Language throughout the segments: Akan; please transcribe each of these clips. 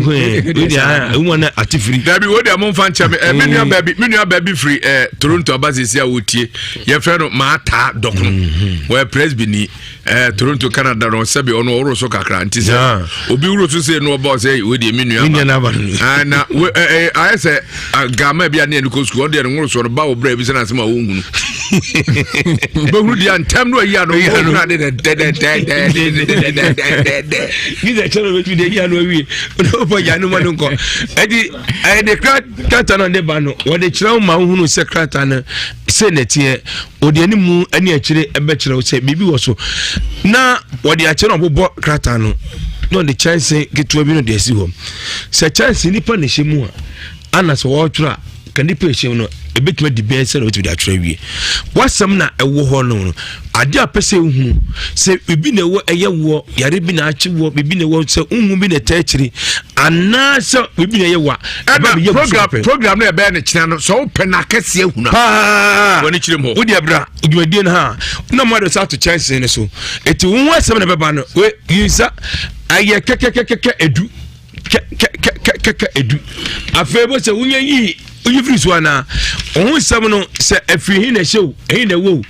we dia wona atifiri dabi wo dia mo fan chame menua baby free Toronto abazesi a wotie ye frɛ no Mata Dokno we presbini Toronto Canada no sabi ono oro so kakra nti se obi wuro so se no oba se we dia menua na I say gama bia na ko school de no so no ba wo bra bi se na asema wo hunu bo dia ntem no ya no na de Giza chano wetu de ya no wi no po ya no mo nko edi de krata no de ba no wo de kira ma hunu se krata na se netie odi animu ani akire ebe kira wo se bibi wo so na wo de akire no bobo krata no no de chance getu bi no de si ho se chance ni pa ne shemu ana so wo tura kan di pe no ebetuma di ben se no to da twa wie wasam na ewo ho no ade apese hu se bibi na ewo eye wo yare bi na achi wo bibi na ewo se hu bi na tachiri ana se bibi na yewa program na ebe na kina no so pe na kase hu na woni kire mo wodi abra odwadi na ha na mo do sa to chance ne so eti hu wasam na beba no we yisa aye kekekeke edu edu afebo se wunya yi oyifiri so ana ohun sam no se afiri na hyew ehi na wo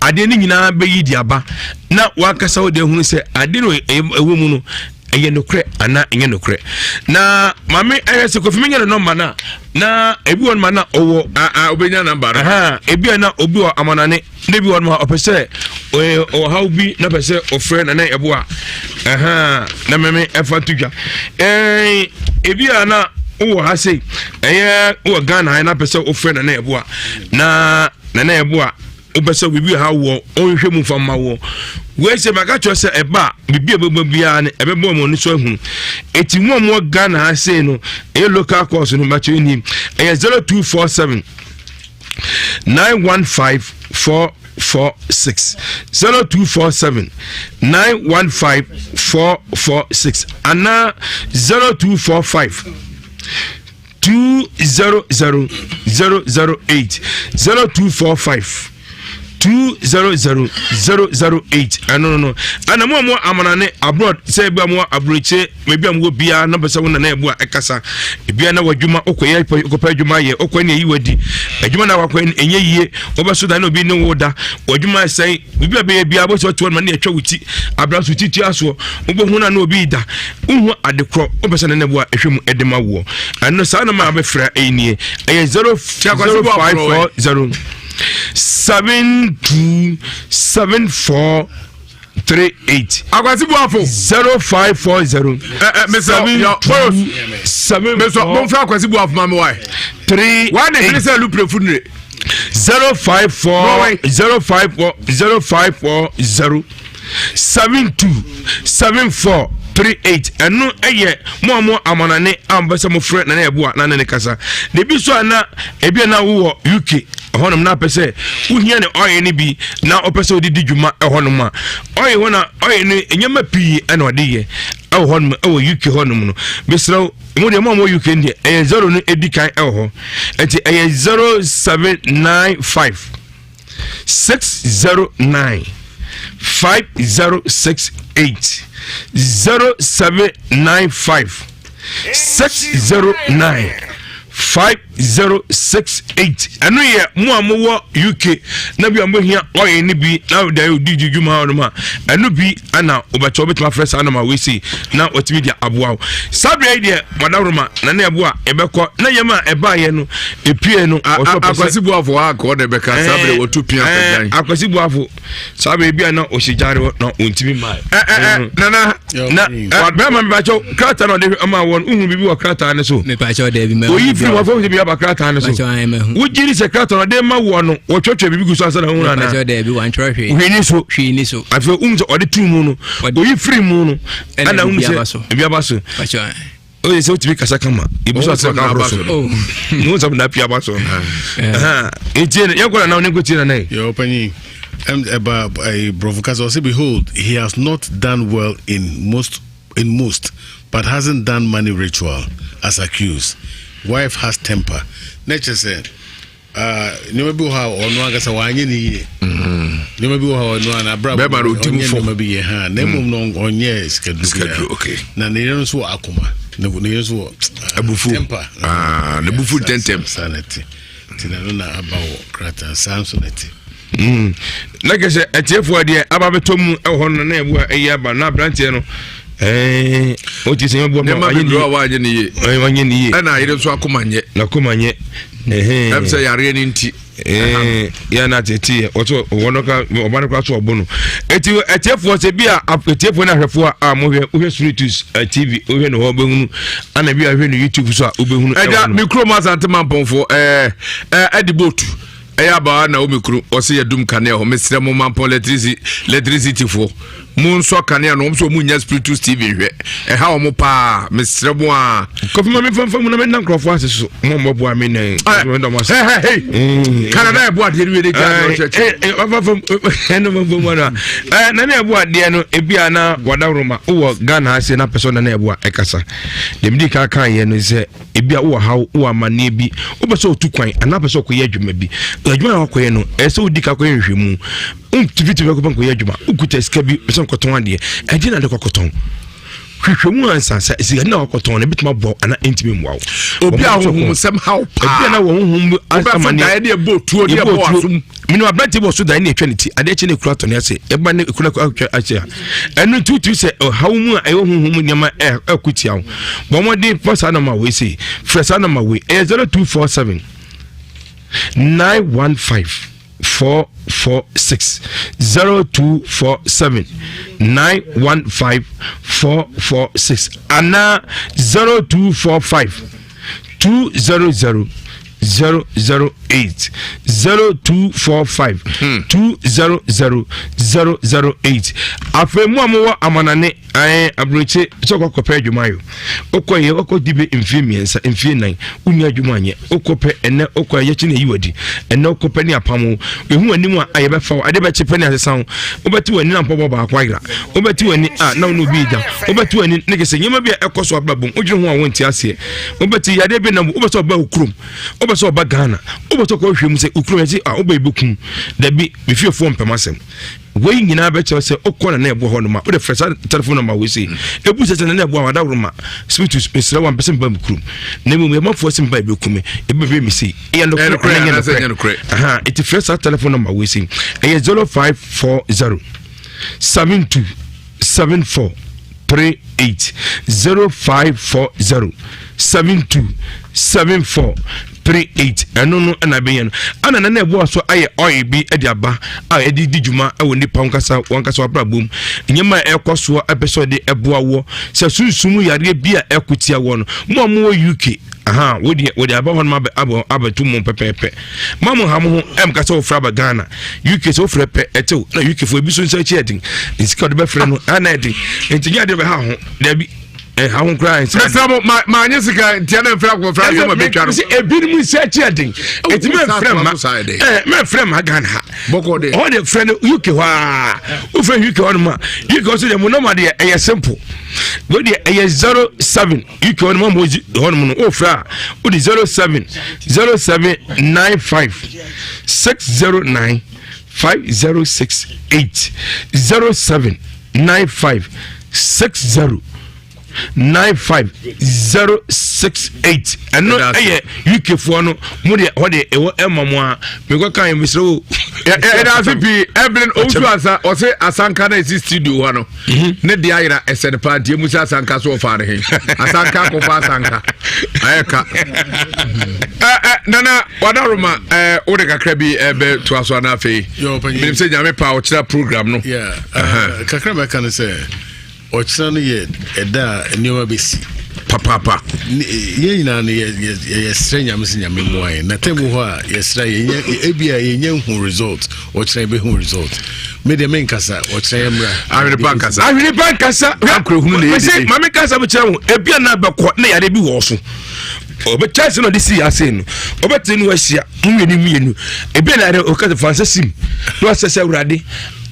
ade ni nyina be yi diaba na wakasa wo de hunu se ade no ewo mu no eye nokre ana enye nokre na mame ayese kofi menya no number na ebi won ma na owo obenya number ebi na obi o amanane na bi won ma opese o how bi na pese o friend na ebo a na meme efa tudwa ebi na o ha sei o Ghana na pese o friend na ebo a na ebo a o pese bibi ha wo o hwe mu fama wo we se maka cho se eba bibi ebebo bia ne ebebo mo ni so hu eti mo Ghana ha sei no local course no macho ni 0247 915 446 0247 915 446 ana 0245 200 008 0245 200 no ana mo amanane abroad say bia mo abroche maybe am wo bia na besa wona na ebu ekasa bia na wadwuma okoye okopa adwuma ye okwane yi wadi adwuma na wakwan enye yie obeso da na obi ne woda wadwuma sai bia bia bo so to man na etwa wuti abraso titi aso obo huna na obi da uhu adekro obesa na nebu ehwem edema wo ano sa na ma abefra enie 0540 727438 akwasi buafo 0540 meso bonfa akwasi buafo mama why 3 why dey finish lu prefunre 054 727438 enu eye mo amanane ambasa mo frɛ na ebu na ne kasa de bi so ana ebi na wo UK honum na pese uhia ne oye ne bi na opese odidi dwuma honum a oye hona oye ne enyama pii na ode ye honum UK honum no besro mo de mo UK ndi 0 no edikan ho enti 0795 609 5068 0795 609 5068 anu ye mu amowo UK na bi ambo hia oye ni bi na da odidi dwuma ho ma anu bi ana obacho betuma fresh ana ma we see na otimi dia aboa sabre dia madawroma na na ebo a ebekọ na yema eba ye no epie no akwasi buafo akọ de beka sabre wotu pia pedan akwasi buafo sabre bia na oshijare na ontimi mai na bema mbacho krata no de ama won uhu bibi wa krata ne so me pacho de bi me wa fo bi abakrata ne so wujiri se krata no de ma wo no wotwetwe bibi guso asa na hu na pacho de bi wan tro hwe so afi umzo ode tu mu no oyi free mu no ana umse bi abaso pacho o se otimi kasa kama ibuso asa ka abaso no so na pia abaso etiene yakola na oneko tiena na yo pani about a provocateur say behold he has not done well in most but hasn't done money ritual as accused wife has temper nature said nneɛma bi wɔ hɔ a ɔno ankasa wanyɛ ne yie nneɛma bi wɔ hɔ a ɔno anabra bɛma no ɔtim fo nneɛma bi yɛ ha na mmom no ɔnyɛ sikaduro okay na ne yere nso wɔ akoma ne yere nso wɔ abufu ne bufu tentem sanity tina no na aba wɔ krata sanity na kɛsɛ ɛtiɛfoɔ deɛ aba bɛtɔ mu ɛwɔ hɔ no na ɛbu a ɛyi aba na aberanteɛ no o ti sɛ yɛbɔ ma wanyɛ ne yie ɛna yere nso akoma nyɛ na koma nyɛ ɛm sɛ yareɛ no nti ya na tete ɔtɔ wɔno ka ɔba no kora so ɔbo no eti ɛtiɛfoɔ sɛ bi a ɛtiɛfoɔ no ahwɛfoɔ a mohwɛ Suritus TV wohwɛ no hɔ wobɛhunu ana bi a hwɛ no YouTube so a wobɛhunu ɛda mikro ma asante mampɔmfoɔ ɛde boat ɛyɛ abaa na omikro ɔsɛ yɛ dum kanea hɔ mesrɛ mo mampɔn electricity foɔ mu nso kanea no ɔmso mu nya Suritus TV hwɛ ɛha ɔmo paa mesrɛ mo a kɔfima me famfam na menna nkrɔfoɔ ase so mo mbɔboa me nan Canada ɛbo adeɛ no wede gya na na ɛbo adeɛ no ebia na wadaroma wɔ Ghana ase na pɛsɛ na ɛbo ɛkasa dem di ka kan yɛ no sɛ ebia wo haw wo amane bi wo pɛsɛ otu kwan ana pɛsɛ okɔyɛ adwuma bi adwuma na wakɔyɛ no ɛsɛ odi ka kɔyɛ nhwɛmu tiviti bɛ kɔpɛ nkɔyɛ adwuma ukuta sika bi pɛsɛ nkɔtɔn adeɛ ɛgye na de kɔkɔtɔn hwehwɛmu ansansa sika na wakɔtɔn na bituma bɔ ana intimi mwa obi a honhom sɛm haw pa obi na wo honhom asama ne de bɔ tuo de bɔ asum minu abrante bɔ so dan na etwa ne ti ade kye ne kura tɔ ne ase eba ne kura atwa akyɛ ɛno tutu sɛ haw mu a ɛwɔ honhom nyama akutia wo bɔ mo de pasa na ma we say fresa na ma we 0247 915 446 0247 915 446 ana 0245 200 008 0245 200 008 afemu amowa amanane abroche sokokopɛ adwuma yo okoye okodibe mfie miensa mfie nan unya adwuma anye okopɛ ene okoye chi na yiwadi ene okopɛ ni apamo ehu anim a ayebɛfa ade bɛkye pɛ ne asesan obɛti wani na mpɔbɔ ba akwaira obɛti wani na no bi da obɛti wani ne kese nyema bi ekoso ababom odwene ho a wonti ase obɛti yade bi na obɛso ba okrom obɛso oba Ghana obɛso ko hwemu sɛ okrom yɛ oba ibukum da bi mefiefo mpamasem wey nyina bɛkyɛ sɛ okɔ na ɛbɔ hɔ no ma wo de fresa telephone number we say ebu sɛ na ɛbɔ awada woro Suritus mesra wan pɛsɛ mba mkrum na mu yɛmafo sɛ mba bɛkume ebebe mi sei ɛyɛ no aha it fresa telephone number we say ɛyɛ 0540 72 74 38 0540 72 74 38 eno no na be no ana na na ebo so aye oil bi e dia ba a e di djuma e woni pa wankasa abrabom nyema e koso ebeso de ebo awo se sunsumu yare bi a ekotia wo no mo UK aha wodi aba hon ma abatu mo pepepe mamu ha mo ho em kasa wo fra ba Ghana UK so fra pe etew na UK fo ebi so nsa chi edin nsika de be fra no ana edin entinya de be ha ho da bi how crying my Jessica Tiana Franco from Ebin Saturday. It's my friend Magan Boko de all the friend UK who friend UK on ma you go to the monomady a simple go the A07 UK on Momo Ofra with the 0795 609 5068 0795 60 95068 and no UK for no mudi what the emamwa me go kan mi so e Evelyn Ojuasa o say Asanka na isi studio hano ne dia ira ese de party mu sa Asanka so fa ne he Asanka ko fa Asanka ayeka nana wadaruma o de kakra bi be to aso na afei me say nyame pa o kira program no kakra ba kan say Ochano ye eda niwa besi papa ye nyina ne ye stranya mesinya memoai na temu ho a ye stra ye ebia ye hu result ochana be hu result me de menkasa ochana mra ahwere bankasa akro hunu ne ye mame kasa be kire ho ebia na bekọ na yade bi wo so obechase no de si ase no obete no ahia mienu ebia na o kasa fansa sim no asese urade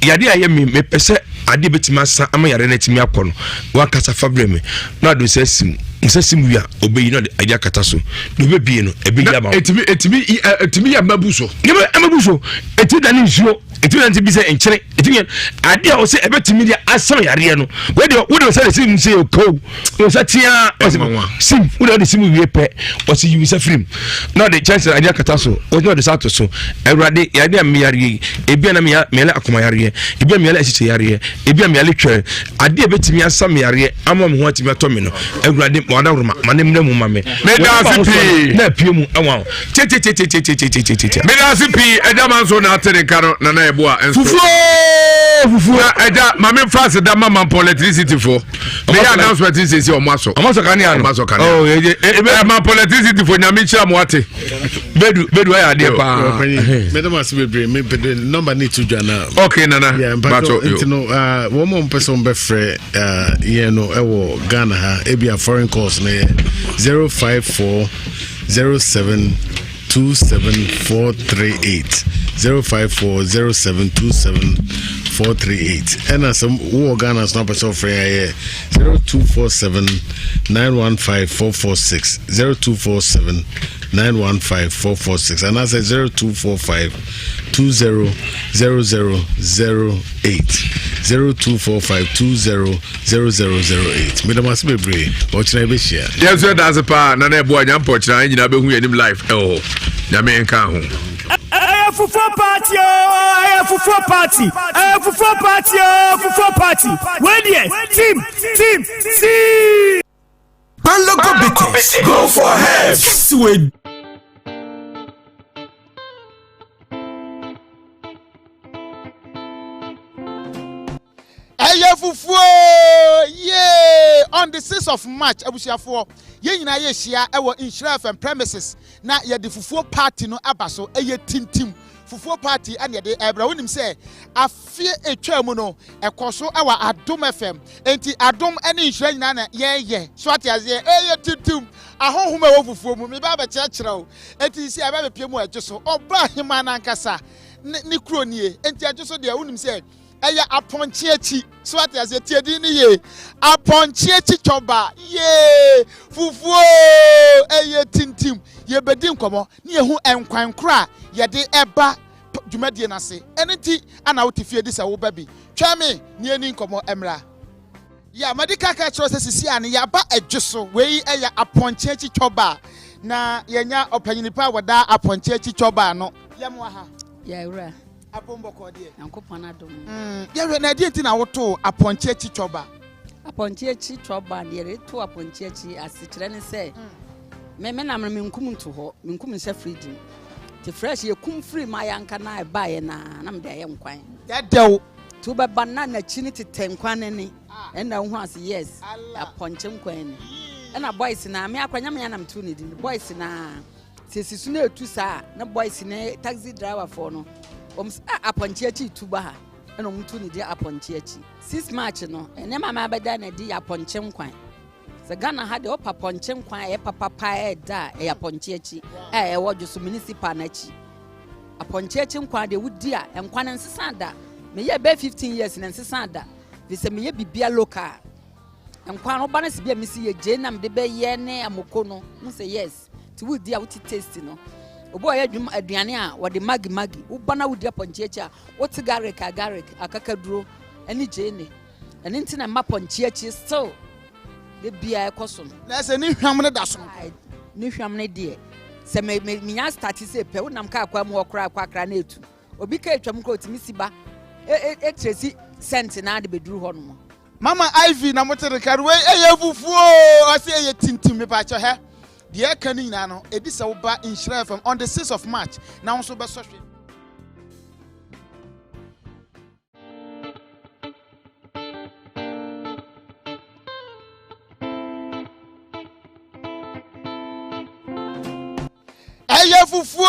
yade aye me pese ade betima sa ama yare na timi akono wa kasa fabre me na do se sim nsa simu ya obeyi no de aja kata so no bebie no ebeyi ama etimi ya mabuso mabuso eti da ne nsuo eti na nti bi se enkyere eti ade a o se ebetimi dia asam yare no we de se sim se ko o se tia sim we de sim wie pe o se you se film no the chance aja kata so o no de sato so ewrade yade am yare ebi na me le akoma yare ebi am yale asiche yare ebi am yale twa ade ebetimi asam yare ama mo ho atimi atomi no ewrade wada roma manem na mu mame me da sipi na pie mu awa che me da sipi eja manso na atere karo na eboa enso fufu eja mame France da mama for electricity for me ya announcement say o maso kan ya maso kan oh ma for electricity for nyame chira mo ate bedu ya de pa me da must be me number need to jana okay nana but no one more person be free you know ewo Ghana ha ebia foreign calls na 054 07 27438 05407274438 and some who Ghana's number so free 0247915446 0247915446 and I said 0245 200008 0245200008 me must be brave watch na be share yes that's a pa na na ebo anya mpo kira nyina be hu yanim life oh na me nka ho Fufu party, fufu party, fufu party, fufu party. When team, see. Local bitters, go for help. Sweet. Fufu, yeah, on the 6th of March, Abusiafo, ye nyina ye shia ewo Nhyira FM premises na ye de fufu party no abaso eye tintim fufu party and ye de ebra wonim say afie etwa mu no ekoso ewa Adom FM enti Adom ene Nhyira nyina na ye so atiaze eye tintim ahohoma ewo fufu mu me ba ba kyerɛkyerɛ o enti si aba be pie mu agyeso obra hima na nkasa ni kuro nie enti agyeso de wonim say eya aponchechi so what as ye tiedi ni ye aponchechi choba ye fufu eye tintim ye bedi nkomo ni ye hu enkwan kra ye de eba dwumadie na se eniti ana wotifie di se wo ba bi twa me ni eni nkomo emra ya medical care chiro se sisi ane ya ba adweso we eya aponchechi choba na yenya opanyinipa wada aponchechi choba no yemwa ha ya ura Apomboko de Yankopana dom. Yewe na de ntina woto aponche chi choba. Aponche chi choba de reto aponche chi asikyere ne se. Me na me nkum nto ho, me nkum nse freedom. Te fresh ye kum free ma yanka na ba ye na me de ye nkwan. Dedew to be banana chi ne tetenkwan ne. And na hu as yes. Aponche nkwan ne. And na boys na me akwanya me na mtu ne din. Boys na sesisu na etu sa na boys ne taxi driver for no. Aponchechi tuba ha eno mtu ni dia aponchechi 6 March no ene mama abeda na di aponche nkwan se Ghana ha de opa ponche nkwan e papa pa e da e aponchechi e wojo so municipal na chi aponchechi nkwan de wudi a nkwan nsesa da me ye be 15 years na nsesa da de se me ye bibia local nkwan oba na se bia misi ye je na me de be ye ne amoko no mu se yes ti wudi a wuti taste no obo ya dwum aduane a wode magi ubana wudi aponchechi a wote garlic akakaduro ani jene ani ntina ma ponchechi still de bia ekoso na se ni hwam ne da so ni hwam ne de se me nya start se pe wonam ka akwa mu okra akwa na etu obi ka etwam ko otimi siba tresi cent na de beduru ho no mama Ivy na motere karwe eye fufuo ase eye tintim me pa cho he the ekani na no edi se wo ba Nhyira FM on the 6th of March na won so be so hwe eye fufuo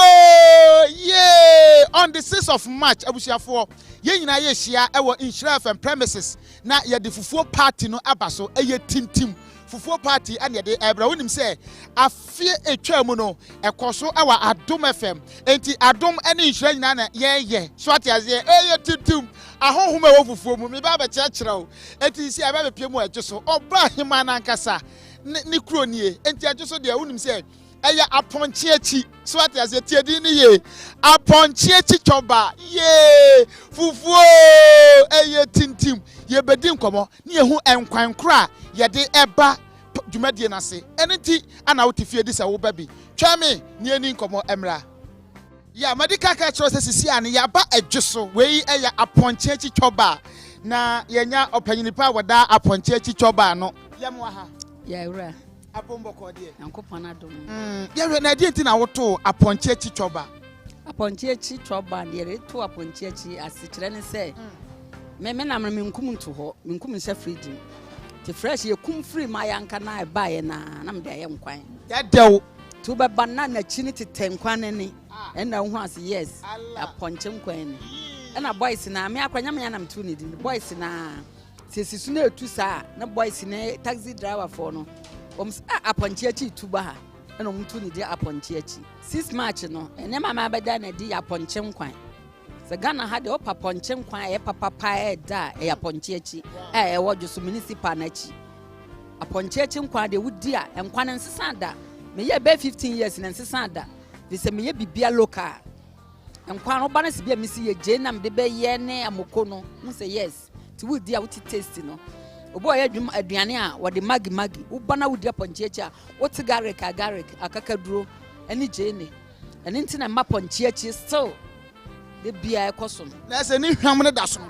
yeah on the 6th of March abusiafo ye nyina ye hia ewo Nhyira FM premises na ye de fufuo party no abaso eye tintim fufuo party and ye de ebra wonim say afie etwa mu no ekoso awa Adom FM enti Adom ene Nhyira nyina na ye so atiaze eye tintim ahohoma wo fufuo mu me ba ba kyerɛkyerɛ o enti si aba be pie mu agye so obra hima na nkasa ne kuro nie enti adwo so de wonim se eya aponche echi so ati ase tiedi ni ye aponche echi choba ye fufuo eye tintim ye bedi nkomo ne ye hu enkwan kra ye de eba dwumadie na se enenti ana wotifie di se wo ba bi twame ne ani nkomo emra ya medical care se sisi ane ya ba adweso wei eya aponche echi choba na yenya opanyinipa wada aponche echi choba no yemwa ha ya ura apombo ko de yankopana dom ya na de ntina woto aponche echi choba de reto aponche echi asikire ne se me na me nkum nto ho nkum nse freedom te fresh ye kum free ma yanka na ba ye na me de ye nkwan ya dew to be banana chini te tenkwan ne na hu as yes aponche nkwan ne na boys na me akwanya me na mtu ne din boys na sesisu na etu sa na boys ne taxi driver for no aponche echi tuba ha na mtu ne di aponche echi 6 March no ene mama abeda na di aponche nkwan se Ghana ha de opa ponche nkwan e papa pa da e aponche echi e wojo so municipal na echi aponche echi nkwan de wudi a nkwan nsesa da me ye be 15 years na nsesa da de se me ye bibia local nkwan oba na se bia misi ye je na me de be ye ne amoko no mu se yes ti wudi a wuti taste no obo ye dwum aduane a wo de magi uba na wudi aponche echi a wuti garlic akakaduro ani je ne eni ntina ma ponche echi still de bia ekoso na se ni hwam ne da so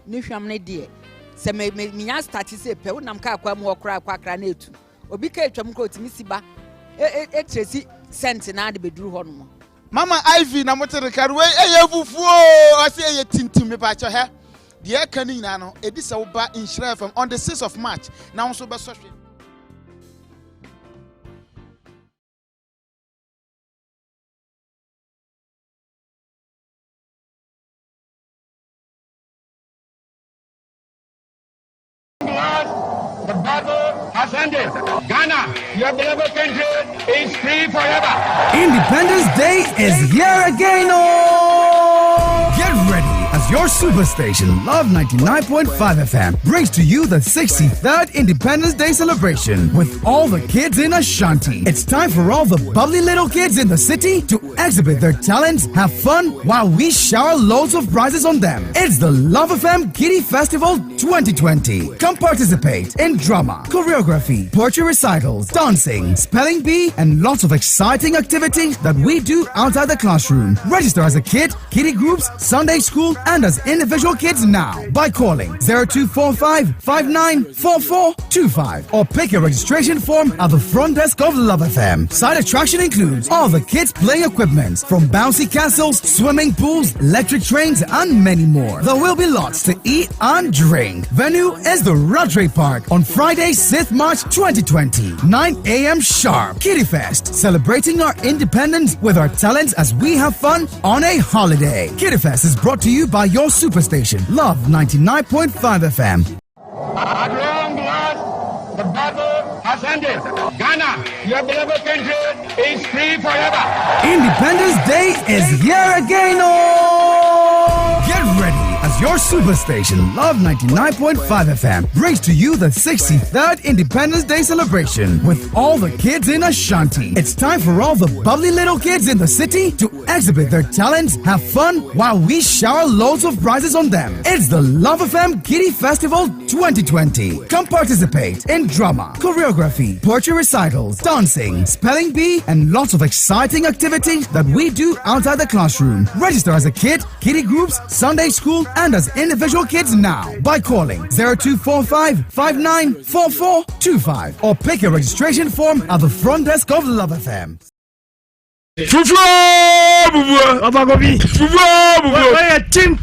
ni hwam ne de se me nya start se pe wonam ka akwa mu okra akwa na etu obi ka etwam ko otimi siba tresi cent na de beduru ho no mama Ivy na motere karwe eye fufuo ase eye tintim me ba cho he de e kan nyina no edi se wo ba Nhyira FM on the 6th of March na won so be so hwe The battle has ended. Ghana, your beloved country, is free forever. Independence Day is here again. Oh! Get ready as your superstation, Love 99.5 FM, brings to you the 63rd Independence Day celebration with all the kids in Ashanti. It's time for all the bubbly little kids in the city to exhibit their talents, have fun, while we shower loads of prizes on them. It's the Love FM Kiddie Festival 2020. Come participate in drama, choreography, poetry recitals, dancing, spelling bee, and lots of exciting activities that we do outside the classroom. Register as a kid, kiddie groups, Sunday school, and as individual kids now by calling 0245 594425 or pick your registration form at the front desk of Love FM. Side attraction includes all the kids playing equipment from bouncy castles, swimming pools, electric trains, and many more. There will be lots to eat and drink. Venue is the Rodri Park on Friday, 6th March 2020, 9 a.m. sharp. Kiddie Fest, celebrating our independence with our talents as we have fun on a holiday. Kiddie Fest is brought to you by your superstation, Love 99.5 FM. At long last, the battle has ended. Ghana, your beloved country, is free forever. Independence Day is here again. Oh! Get ready as your superstation, Love 99.5 FM, brings to you the 63rd Independence Day celebration with all the kids in Ashanti. It's time for all the bubbly little kids in the city to exhibit their talents, have fun, while we shower loads of prizes on them. It's the Love FM Kiddie Festival 2020. Come participate in drama, choreography, poetry recitals, dancing, spelling bee, and lots of exciting activities that we do outside the classroom. Register as a kid, kiddie groups, Sunday school, and as individual kids now by calling 0245 594425 or pick your registration form at the front desk of Love FM. Fufu bubu Obagobi. Fufu bubu. Oya team.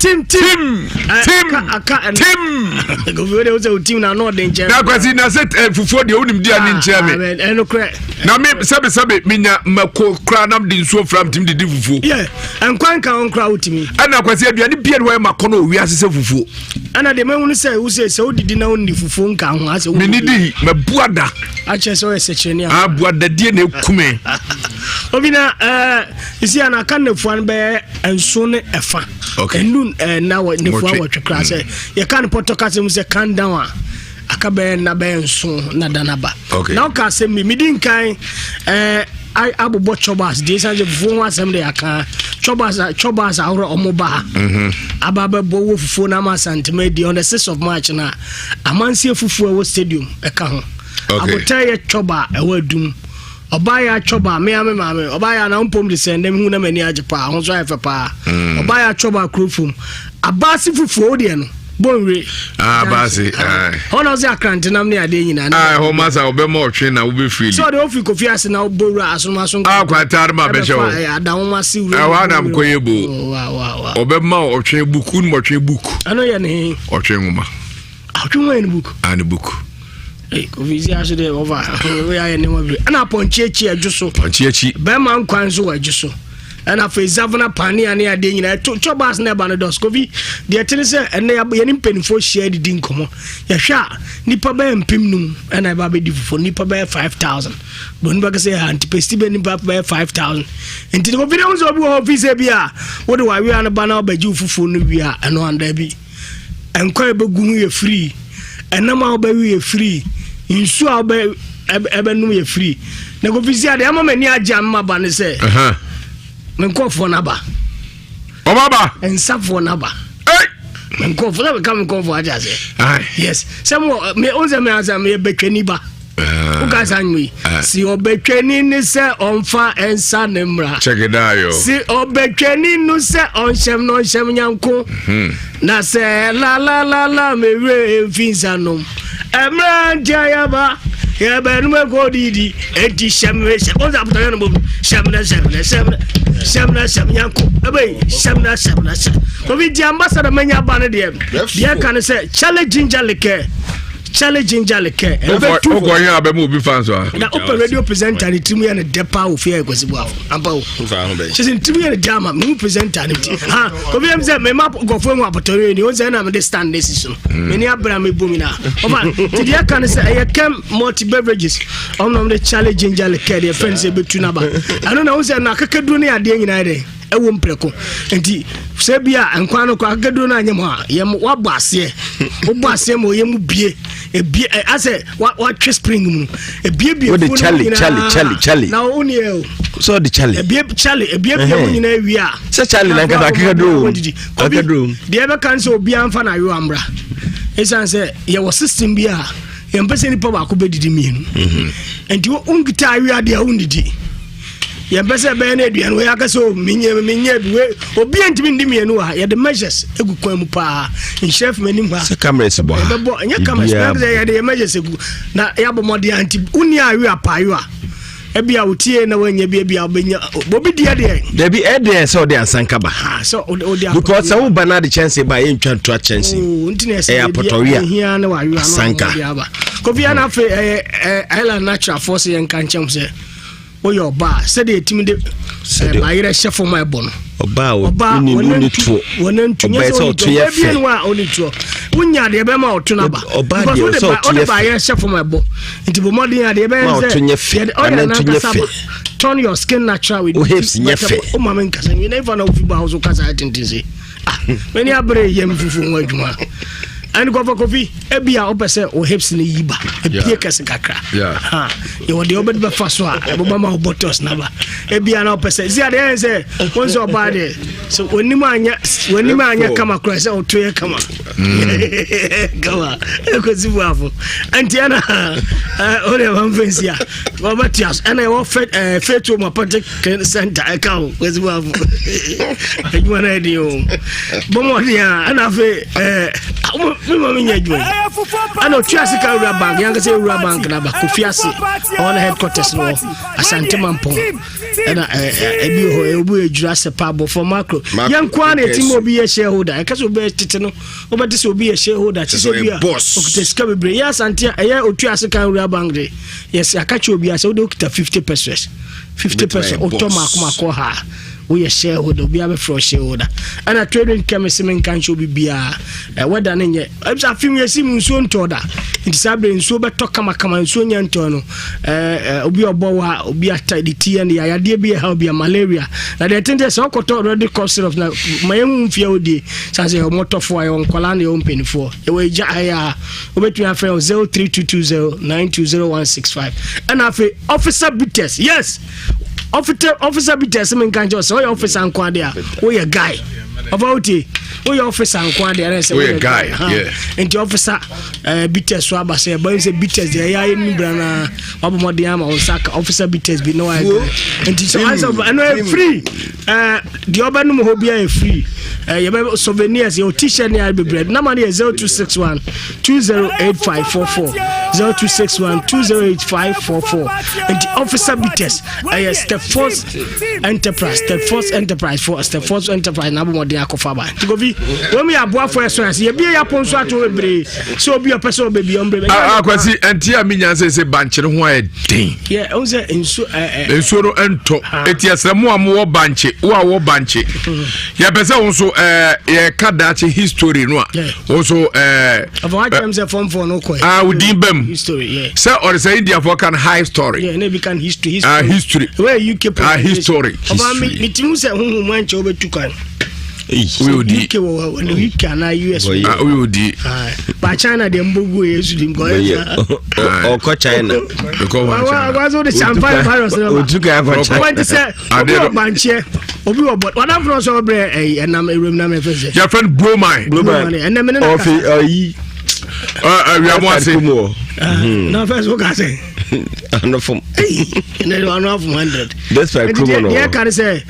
Gobi de o team na no de nche. Na kwasi na set fufu de onim dia ni nche me. Eno kre. Na me sabe minya mako kra nam di nsuo from tim di fufu. Yeah. Enkwan kan on kra utimi. Ana kwasi aduane bia de mako no wi asese fufu. Ana de manwu se wo se odidi na wonni fufu nka ho ase wo. Menidi mabuada. A che so ese cheni a. Abuada die na ekume. Obina isi ana kan ne fuan be enso ne efa. Okay. Enu na ne fuan wo twekra se ye kan potokase mu se kan down a aka bɛyɛ na bɛyɛ nso na danaba okay na ɔka asɛm mi din kan I abobɔ chobas de sanje fufu asɛm de aka chobas ahoro omoba aba bɛbɔ wo fufu na ma santime di on the 6th of March na amansie fufu wo stadium ɛka ho abotaya choba ɛwɔ adum Obaya choba me mame obaya na mpom de send dem hu na mani ajepa ho so afa pa obaya choba krofum abasi fufu ode no bonwe basi hono ze akrante nam ne ade nyina ho masa obema otwe na wo be free so de ofi kofi ase na obowura asoma so kwatar ma be chewo ada ho mase wura wa na mkoye bo obema otwe buku no otwe buku ano ye ne otwe ngoma otwe ngoma ne buku ani buku Covid ase de over we are ne mabre ana ponchechi adwoso ponchechi be man kwan so adwoso ana fe zavana pani ane ade nyina chobas na ba no dos Covid de tene se ene ye ni mpenifo share di nkomo ya hwa nipa ba mpem num ana ba be di fufo nipa ba 5000 don ba se antipesti be nipa ba 5000 enti ko video so bi office bia wo de wa wi an ba na ba ji fufo no wi a eno anda bi enko be gu ye free enama ba wi ye free insu a ebe num ye free na ko fisia de amamani agya mma ba ne se menkofo na ba obaba ensafo na ba menkofo na come menkofo aja se yes some me onze me asa me betweni ba uka sanwi si obetweni ni se onfa ensa ne mra check it out yo si obetweni no se onhyem no onhyem nyanko na se la me we finsa no emra jayaba ya benu me go didi enti shemwe onza putoyo no bobu shemna yanko ebe shemna ko vi di ambassador menya ba ne de dia kan say challenging jalike o go yan abemu obi fans wa na open radio presenter ni timu ya ne depa ofi e kwesi bo amba o she's timu ya ne dama mu presenter ni ha ko vi am say me map go fo mu apotori ni o say na me de stand decision me ni abra me bomina o ba ti dia kan say e kem multi beverages on no de challenging jalike de friends e betu na ba ano na o say na kakadu ne ade nyina de ewo mpreko enti se bia enkwa no kwa kakadu na anyem ha yem wabo ase wo ase mo yem bie ebie ase wa twe spring mu ebie what the Charlie na oni e so the Charlie ebie mu nyina wi a se Charlie na kata kakadu de ebe kan se obi amfa na yo amra esan se ye wo system bia ye mpese ni pa ba ko bedidi mienu enti wo ungita wi ade a unidi ya bese be na aduan we akaso minye bi we obi antimi ndi mienu ha ya the measures egu kwan mu pa in chef manim ha se cameras bo be bo nya cameras ya the measures egu na ya bo modi anti uni awi apayo a ebia wotie na wanya bia obenya obi dia de there be there so dey ansanka ba ha so odi because wo bana the chance ba ye ntwa to chance e apotoria hia na wa awi ansanka ko bia na fe island natural force yen kan chem se oyo ba se de timi de ba yire chef my bon oba ni to wonantu nya so to ye fe wa oni to unya de be ma oto na ba oba de so to ye ba yire chef my bon nti bo modin ya de be se nya fe anantu nya fe turn your skin natural with hips nya fe o mama nkasa you never know fi ba ho so kasa tintinse many abre yem fufu nwa adwuma and go for coffee ebia opese o hips ni yiba ebie kase kakra ha ye wo de obed be fa so a ebo ma bottles na ba ebia na opese zia de say won so ba de so onima anya kama kra say o to ye kama gawa e ko zibu afo anti ana o de van fancy a o batias ana wo fetu mo project center account ko zibu afo ejuma na di o bomo dia ana fe mama minya dwe ana otuase ka ura bank yanga se ura bank na ba kofiase on headquarters no asante mampo ana ebi ho ebu ejura se pabo for macro yankwa na etimo obi ye shareholder e kaso obi tete no obati se obi ye shareholder ti se bia okiteska bebre ya asante eye otuase ka ura bank de yes akachi obi ase o de okita 50% otoma akoma ko ha we are shareholder we have a fresh shareholder and a trading chemistry can show be what done in yet I feel you see soon to order it's sabrin so but talk kama so nyantono obi obowa obi atadi tea and the idea be how be malaria na the thing is already cause of na my mfia odi say motor for your kwala na your penifo e we ja ya obetu afre 032209206165 and afi officer bites yes officer bites men kan just so your officer anko there we a guy about it we officer anko there say we a guy yeah and the officer bites so abase boy say bites there ya ni brana obomode ama on saka officer bites be no I and so answer free the urban mo hobia free you souvenirs your t-shirt near be bread number is 0261 208544 0261 208544 and the officer bites step force enterprise for step force enterprise na bo de akofa ba to go be when me aboa for so as ye be ya ponso ato ebre so be your person baby ombre akwasi entia minya say banche ho ayedin yeah on say enso ro ento etia sremo amwo banche wo banche ya pese won so ye kadache history no a won so about them say form for no kwai udin bam history yeah say or say India for can high story yeah ne be can history history where you keep history about me timu say hu manche obetukan we would UK when we can US we would but China dem bogu yesu dim go or China because the champagne virus otuka for China want to say obi banche obi obot what am from so bre enam ewem na me fese your friend bromine and me na of yi we are more say no first what I say no from no 100 that's why criminal yeah can say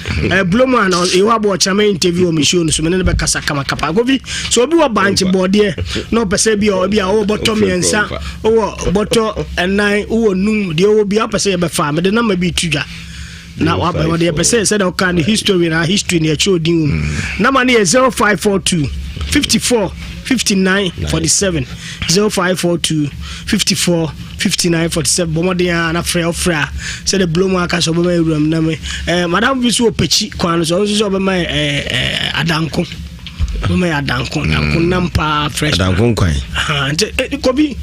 blowman e wa bo chama interview me show no so me ne be kasa kama kapa go bi so obi wa banche board there no pese bi o bottom yensa o bottom enan o num de o bi apese be fa me de na ma bi tudwa na wa be de pese say the kind history na history na cho din na ma ne 0542 54 59 47 0542 54 59 47 bomodia na frɛ say the blow marker so be my room na me madam bi so pechi kwan so be my adanko me adanko na kunam pa fresh adanko kwan ko bi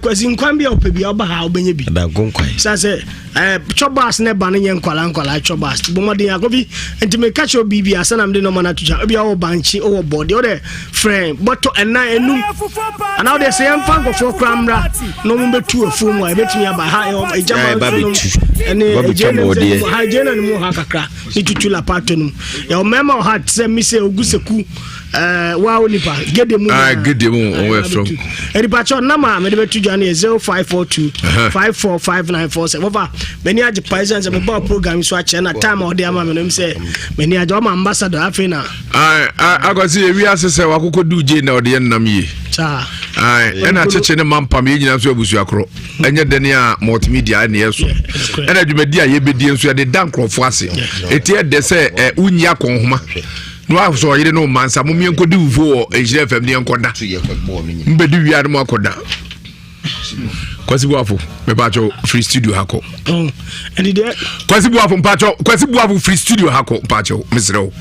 kwasi nkwan bi opebi oba ha obenye bi adanko kwan say chobas ne ban nye nkwala chobas bomodia ko bi enti me catch obi asana mde no mana tuja obi a wo banchi o body o de friend but ena enum and now they say am fan go for kramra no mo betu afu mu a betimi aba ha e jama ene ha jena no ha kakra ni tutula patonum ya mema ha se mi se oguseku wa onipa gedemu we from enipa cho na ma me de betu jana 0542 545947 over many aje paisa me ba program so a na time o de ama me no say many aje o ma ambassador afina agozi Ewiase se wakokodu je na o de nam yi cha ena cheche ne mampam ye nyina so abusu akro enye dene a multimedia na yeso ena dwumadi a ye bedi enso ya de dankrofo ase etie de se unyi akonhoma no aso yire no mansa mo mien kodi ufo Nhyira FM ne enkoda mbedi wiare mo akoda kwasi buafo me pacho free studio hako and the kwasi buafo free studio hako pacho misrew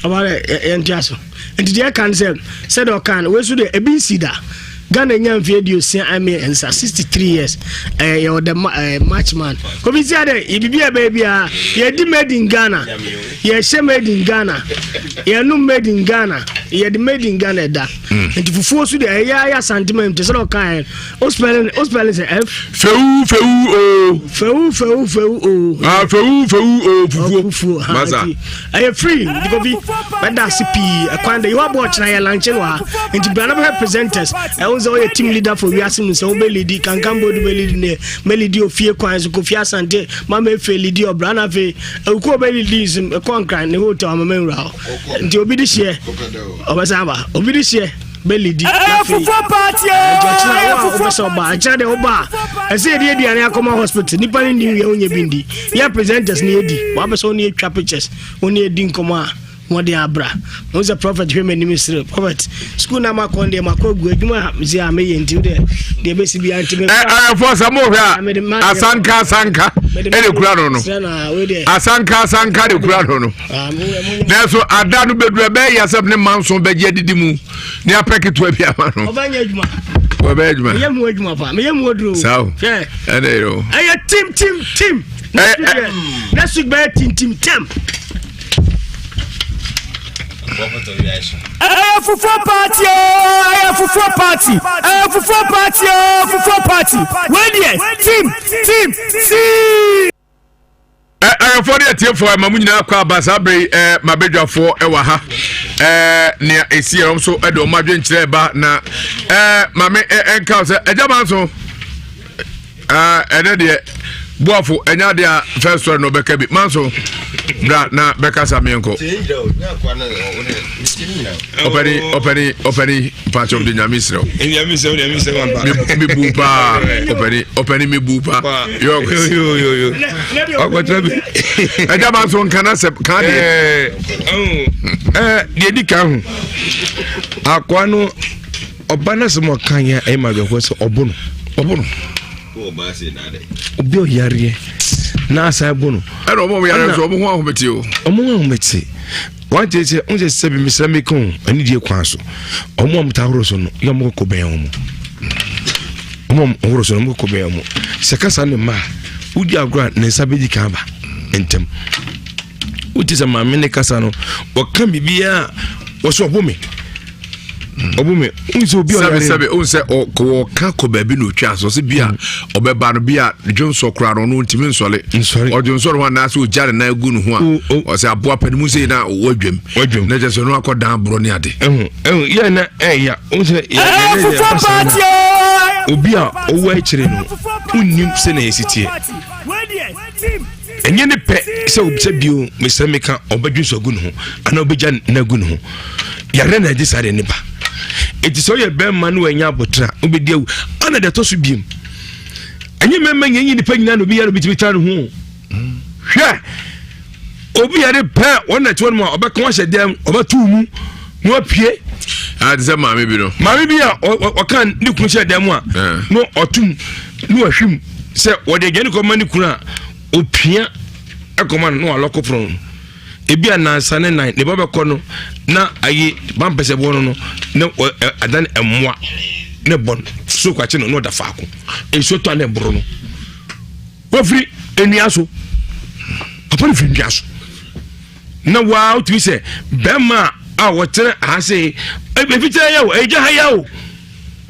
abare entiaso and the can say said o can we should e bin sida Ghana nyam video sin ame ensa 63 years you the matchman ko bi say dey bibia baby ye di made in Ghana ye she made in Ghana ye no made in Ghana ye di made in Ghana da enti fufuo so dey ya sentiment say o kan o spelling say f feu fufuo maza I free because be that CP kwanda you about na ye launching wa enti brand representatives so a team leader for Ewiase Mu Nsem be lead kankambo do be lead ne melody ofie kwan so Kofi Asante mama fe lead obrana fe ko be lead ism kon kran ne hotel mama nra nti obi di share obasamba obi di share be lead fufu party so ba jade oba ese di aduane akoma hospital nipa ni ye onye bindi ya presenters ni edi wa be so ni atwa pictures oni edi nkoma what the abra was a prophet human ministry prophet school na makonde makogu adwuma mzi ame yenti de besi bi antime for some more asanka ele kura no asanka de kura no na so adanu bedu be yasem ne manso be je didimu ne apeke to bia ma no obanya adwuma obejma yemu adwuma pa me yemu odro so ene yo aye team next week be team Fufu party. When team. For the team for Mamunyina kwa basabre mabedwafo ewa ha ne esi so edo madwe nkyere ba na mame enka so ejaba so ene de boafo enya de first one no beka bi manso bra na beka samenko openi patch of the nyamisro mi bupa openi mi bupa yo akwatrabi ejaba so nkana se kan de di kan akwa no obana se mo kan ya e ma gwo so obono obi o yare na asa bono e no mo yare so mo ho ahometi o mo ahometi wante se unje se bi misami kon ani die kwan so omo am tawro so no yo mo ko ben omo woro so no mo ko ben omo se kasa ne ma udi agura ne sabedi kan ba entem uti se ma me ne kasa no o kan bibia wo so obomi unse obi o sabe unse o ko ka ko ba bi no twa so se bia obeba no bia dwonso kra no no ntimi nsole o dwonso no na so jare na agu no ho a o se aboa panimu se na wadwam na je so no akodan bro ne ade ye na ya unse obi a o wa kire no unnim se na yesitie enye ne pe se obse bio mesemeka obadwunso agu no ho ana obeja na agu no ho yare na je sare ne ba eti so ye ben manu anya abotra obedi awu ana de to so biem enye memma nyenyi ni panyina no bi ya no bitimi tan ho hwe obi yare pe wona ti won ma obeka wa hyedem obatu mu no apie ade se maame bi no maame bi a okan ni kun hyedem a no otum no ahwim se wode gene ko mani kun a opia ekoma no aloko pro ebi anansa ne nan ne baba kɔ no na ayi bampese bo no na adan emwa ne bon so kwache no da faako enso to na bro no wofri eniaso papa ne firi aso na wa out we say bema a wotere ase efitere yawo eja ha yawo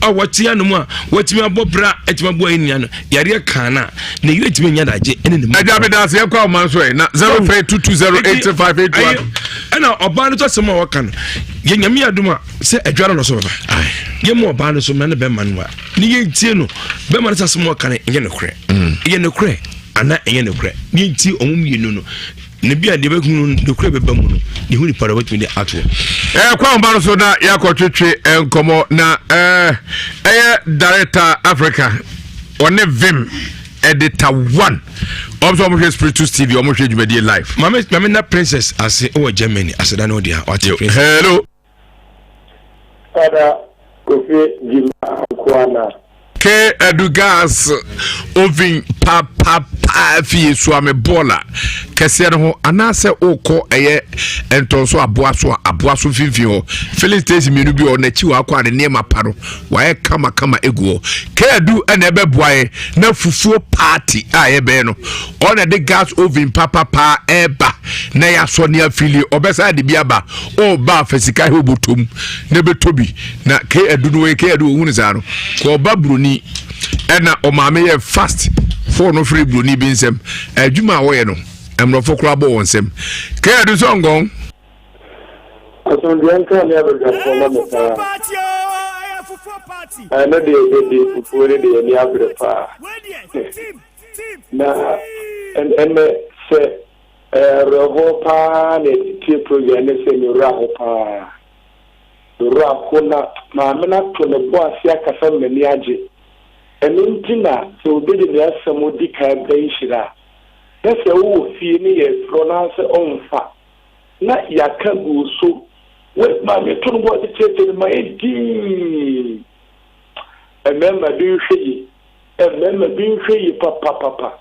a wotia no mu a wotimi abobra etima bo enia no yare kana na yire timi nya daje ene ne aja be da se kwa man so na 0522085881 ana oba no to se mo waka no ye nyame aduma se adwara no so baba ye mo oba no so na be man wa ni ye tie no be man sa se mo waka ne ye ne kure ye ne kure ana ye ne kure ni tie omum ye no ne bia de be kunu de kure be ba mu no ne hu ni para watumi de ato kwa mba no so na yakotwetwe enkomo na director Africa one vim editor 1 also mo spiritus TV o mo hwe djumadi live mama na princess ase o Germany ase da no dia what hello ada kofi jima kwana ke edugas ovin papa fi so ame bola kese no ho anase okọ eye entonso aboaso finfin ho Felix Tesi menu bi o na chi wa kwa ne ma paro wa e kama eguo ke edu na ebe boae na fufuo party a ebe no o na de gas ovin papa eba na ya so ne afili obesa de bia ba o ba fasika he obotom na betobi na ke edu no ke edu ohunu za no ko ba broni ena o maame ye fast for no free broni bi nsem adwuma wo ye no emrofo kura bo wonsem ke edu so ngon asondianka ne abega for na meta ana de fufu ne de ni abre pa na en se robo pa ne ti program ne se ni raho pa raho na maame na to ne bo asia kasa mani age enuntina so obedi ne asamo di ka ba Nhyira na se wo fie ne ye pronounce onfa na yaka gu so we ma me to no bo tete ma edi emema bi hwe yi papa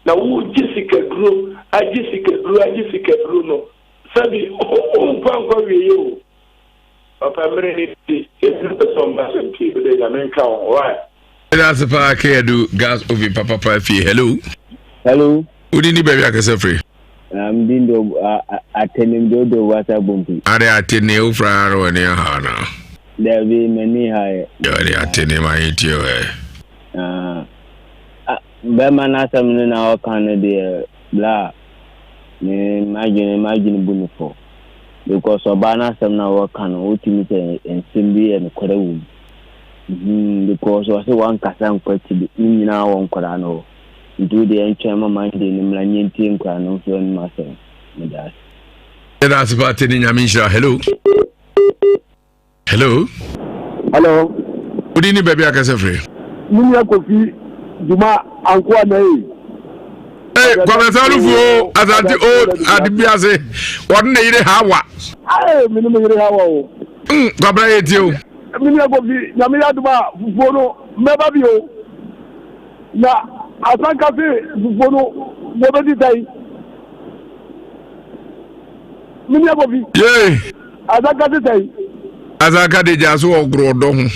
na wo jisika duro agisika no sabi o nkwa wiye o papa mere ni so mba sempi de ya menka o wa that's a park do gas over papa fi hello udi ni baby akase free dindo atenim do wata bompi are atene o fraro ne ha na Devi many high. Yari atene ma itio Bema na samne na wakane de bla. Me imagine bunifo. Because obana samna wakane ultimate and simbi and korewu. Because wase wan kasa nkwati ni na won kwara no. Do the enchema mande ni mlanyenti nkwa no so ni masem. Medas. That's about Nhyira. Hello. Good evening, baby. I can say free. Nhyira Kofi Juma Ankwa na yi. Hey, Kwamesanu Azanti old Adibiase. What na yire hawa? Mini yire hawa o. Kwabra yetio. Nhyira Kofi Nyamira Duma Fufono meba bi o. Na asanka se Fufono mo be dai. Nhyira Kofi. Yeah. Asanka se dai. Azaka de jaso ogro do ho.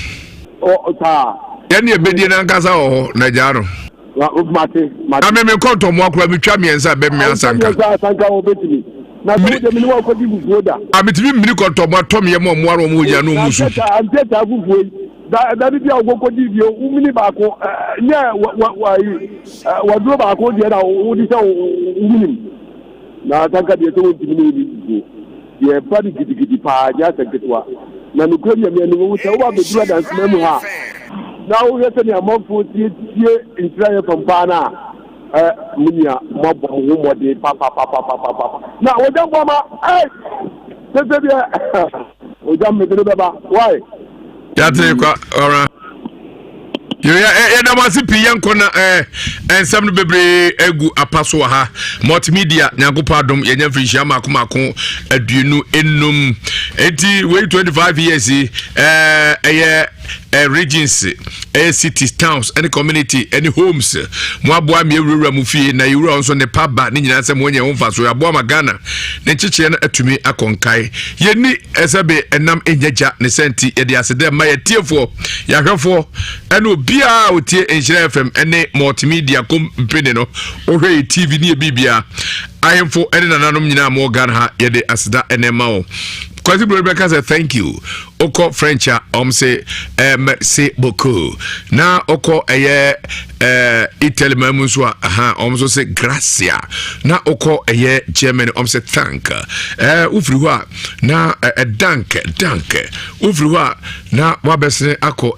O ta. Yani ebedie na nkasa ho na jaro. Wa mate. Ame me konto mo akura bitwa miensa be mi asanka. Asanka obetimi. Na so de mi wa ko di bufuo da. Amitimi mini konto mo atom ye mo aro mo ya no musu. Anteta bufuo. Da bi agoko di bi o mini ba ko nye wa duro ba ko di na o di se o mini. Na asanka de so di mini di. Ye body gidi pa ja seketwa. Na nukwe mi wo se wa be dura dance memu ha na wo yete ni amofo tie Nhyira from pana munya mobo wo mode pa na wo jam boma se bia wo jam me de baba why yate kwa ora yo ya na masi piyan kona ensam no bebre egu apaso ha multimedia nyankopɔ adom yenya frihia makomako aduenu enum enti we 25 years regions cities towns any community any homes mo aboa me ewura mu fie na ewura nso ne paba ne nyina se mo nye wonfa so aboa magana ne chiche na atumi akonkai yeni esabe enam enyaja ne senti ye de asede ma ye tiefo ya hwefo ene bia otie Nhyira FM ene multimedia company no ohwe TV ne bibia ayemfo ene nananom nyina mo Ghana ha ye de aseda ene ma o Kwasi Rebecca say thank you. Oko Frencha say merci beaucoup. Na oko Italy mamuswa so say gracia. Na oko Germany say thank. Ufriwa na danke. Ufriwa na wabesne ako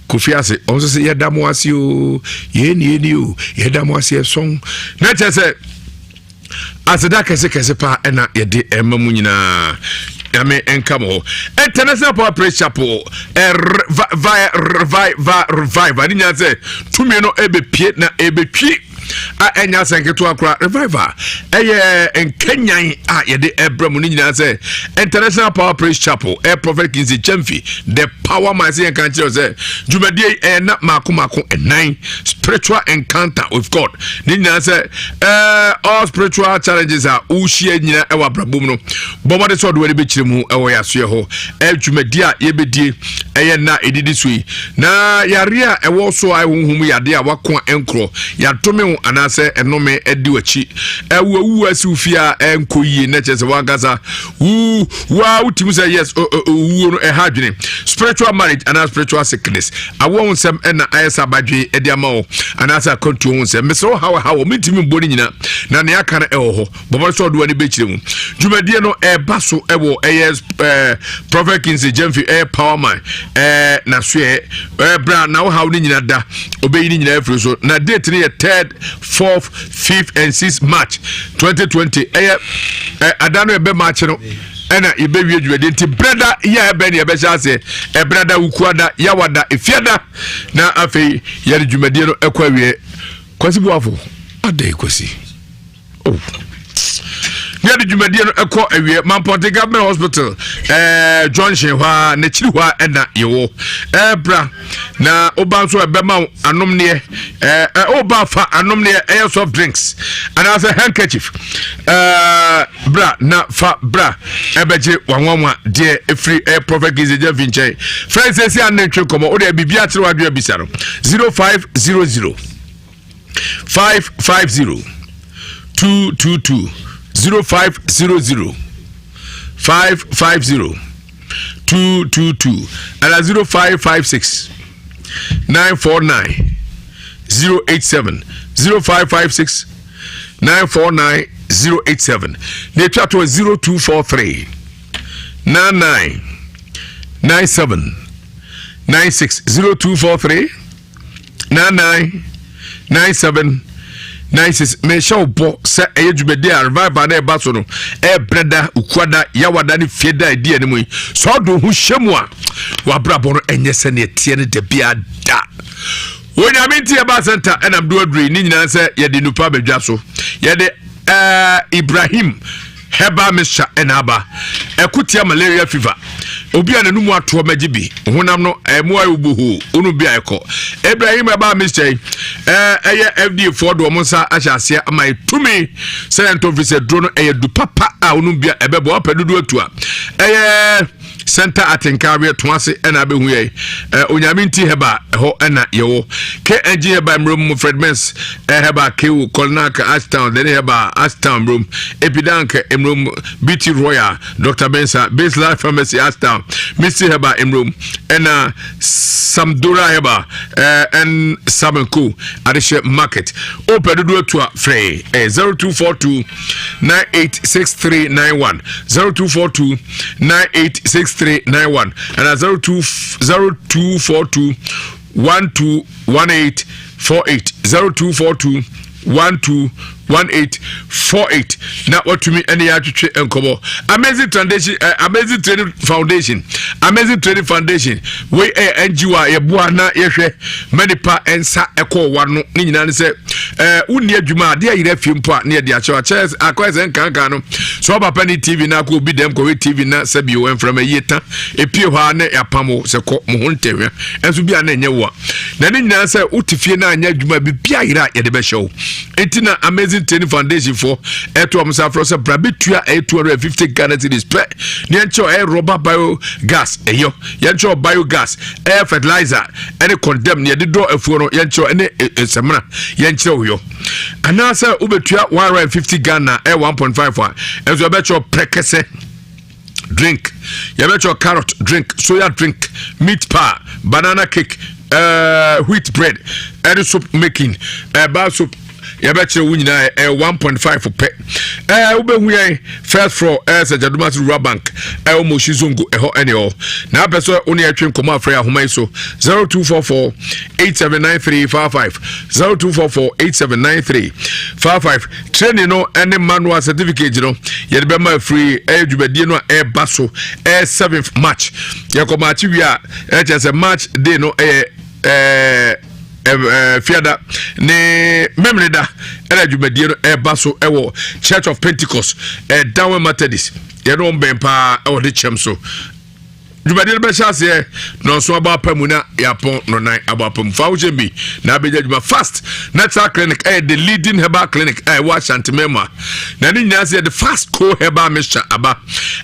Kofiase so say yedamo asi o yeni o yedamo asi song. Na chese aseda kese pa na yede emamu nyina Yame enkamo international power press chapel revive ani nya se tumi no ebepie na ebetwi a enya senketo akra revival enkenyan a yede ebramu ni nyina se international power press chapel prophet Kinzi Chemfi the power man say kan kire se djumadi na makomako enan spiritual encounter with God ni nyina se all spiritual challenges are ushie nyina ewa brabum no bomade so do we be mu ewo yaso ho djumadi a yebedie na edidi sui na yare a ewo so ai honhum yade a wakon enkro yatome anase enome edi wachi ewu asufia enkoyie na chese wagaza wa utimu say yes no hadwene spiritual marriage and spiritual sickness awon sem na ayesa badwe edi amawo anase akontu won sem meso hawo mitimi mboni nyina na ne aka na ewo ho bobo so do ani bechire mu djumadi no baso ewo prophet Kinzi Chemfi power man na swe bra na wo hawo ni nyina da obeyi ni nyina afro so na date ni 3rd 4th 5th and 6th March 2020 adano ebe match no ena ibe wie dwede nti brother ya ebe ne ebe chase brother ukuada yawada efiada na afei ya dwumadie no ekwawie kwasi buafo ade kwasi near the Jumadian Echo area, Mamponte Government Hospital, John Shewa, Nechiwa, and Yo, Bra, na Obanso Bema, Anomnia, Obafa, Anomnia, air soft drinks, and as a handkerchief, Bra, na fa bra, Ebeje, Wangwa, dear, a free air prophet is a Vinche. Francis and Nature Como, or there be Beatro Adria Bisaro, 0500 550 222 0500 550 222 and 0556 949 087 0556 949 087. They chat to 0243 99 97 96 0243 99 97 96. Me show bo se ejubede revival na eba so no e breda ukwada yawada ne fieda edi ene mu so do hu hyemu a wa brabo no enye se ne tie ne de bia da wonyamenti eba center enam do adri ni nyina se ye de nupa bedwa so ye de Ibrahim Heba Misha enaba ekutia malaria fever obi a nanu mu ato magibi honam no mu ayubuhu onu bia eko Ibrahim Heba Misha eye FD for do mo sa ahyase amai tumi sent officer drone eye du papa a onu bia ebebo apadudu atua eye center atenkawe toase ena behu ye onyaminti Heba ho ena yewo KNG Heba mrum Fredmans Heba Kewu Kolnaka Ashtown then Heba Ashtown room Epidank emrum BT Royal Dr. Bensa Base Life Pharmacy Ashtown Mr. Heba emrum ena Samdura Heba and Samanku Adisha Market opedudu atua free 0242 986391 0242 986391 and 0242 121848 0242 121848 na watumi ene ya twetwe enkobo Amazing Foundation Amazing Training Foundation we NGO ye boa na yehwe medipa ensa eko wano ni nyina ne se uni adwuma de ayire fimpo a ne de achewa chess akwese nkanka no so papa ni TV na ko bi dem ko we TV na sabi o enfram ayeta epie ho na yapamo se ko mo hontewe enso bia na enye wo na ni nyina se utifie na anya adwuma bi bia yira ye de be hyew etina Amazing Training Foundation for eto amsafro se brabetua 250 Ghana cedis pe ne encho rubber biogas eyo yencho biogas air fertilizer any condemn ne de do afuo no yencho ene semra yencho yo anasa ubetua 150 Ghana 1.5 for enso becho prekese drink yabecho carrot drink soya drink meat pie banana cake wheat bread any soup making bar soup yabɛkyerɛ wo nyinaa 1.5 pe wobɛhu yɛn first floor sɛ Jaduma Rural Bank wo Shizungu ɛhɔ ɛne hɔ na apɛ sɛ wo ne yɛtwe nkɔmmɔ afrɛ ahoma yi so 0244 879355 0244 879355 training no ɛne manual certificate no yɛde bɛma free dwumadie no a ɛba so 7th March yɛkɔmaakye wie a ɛkyɛ sɛ March day no fiada ne memreda era dwumadie no eba so ewo Church of Pentecost down Methodist ye no mbempa ewo de chem so dwumadie be chase no so aba pamu na yapon no nan aba pamu fa wo bi na beja dwuma fast natural clinic the leading herbal clinic wa Chantemema na ni nyina se the fast co herbal mixture aba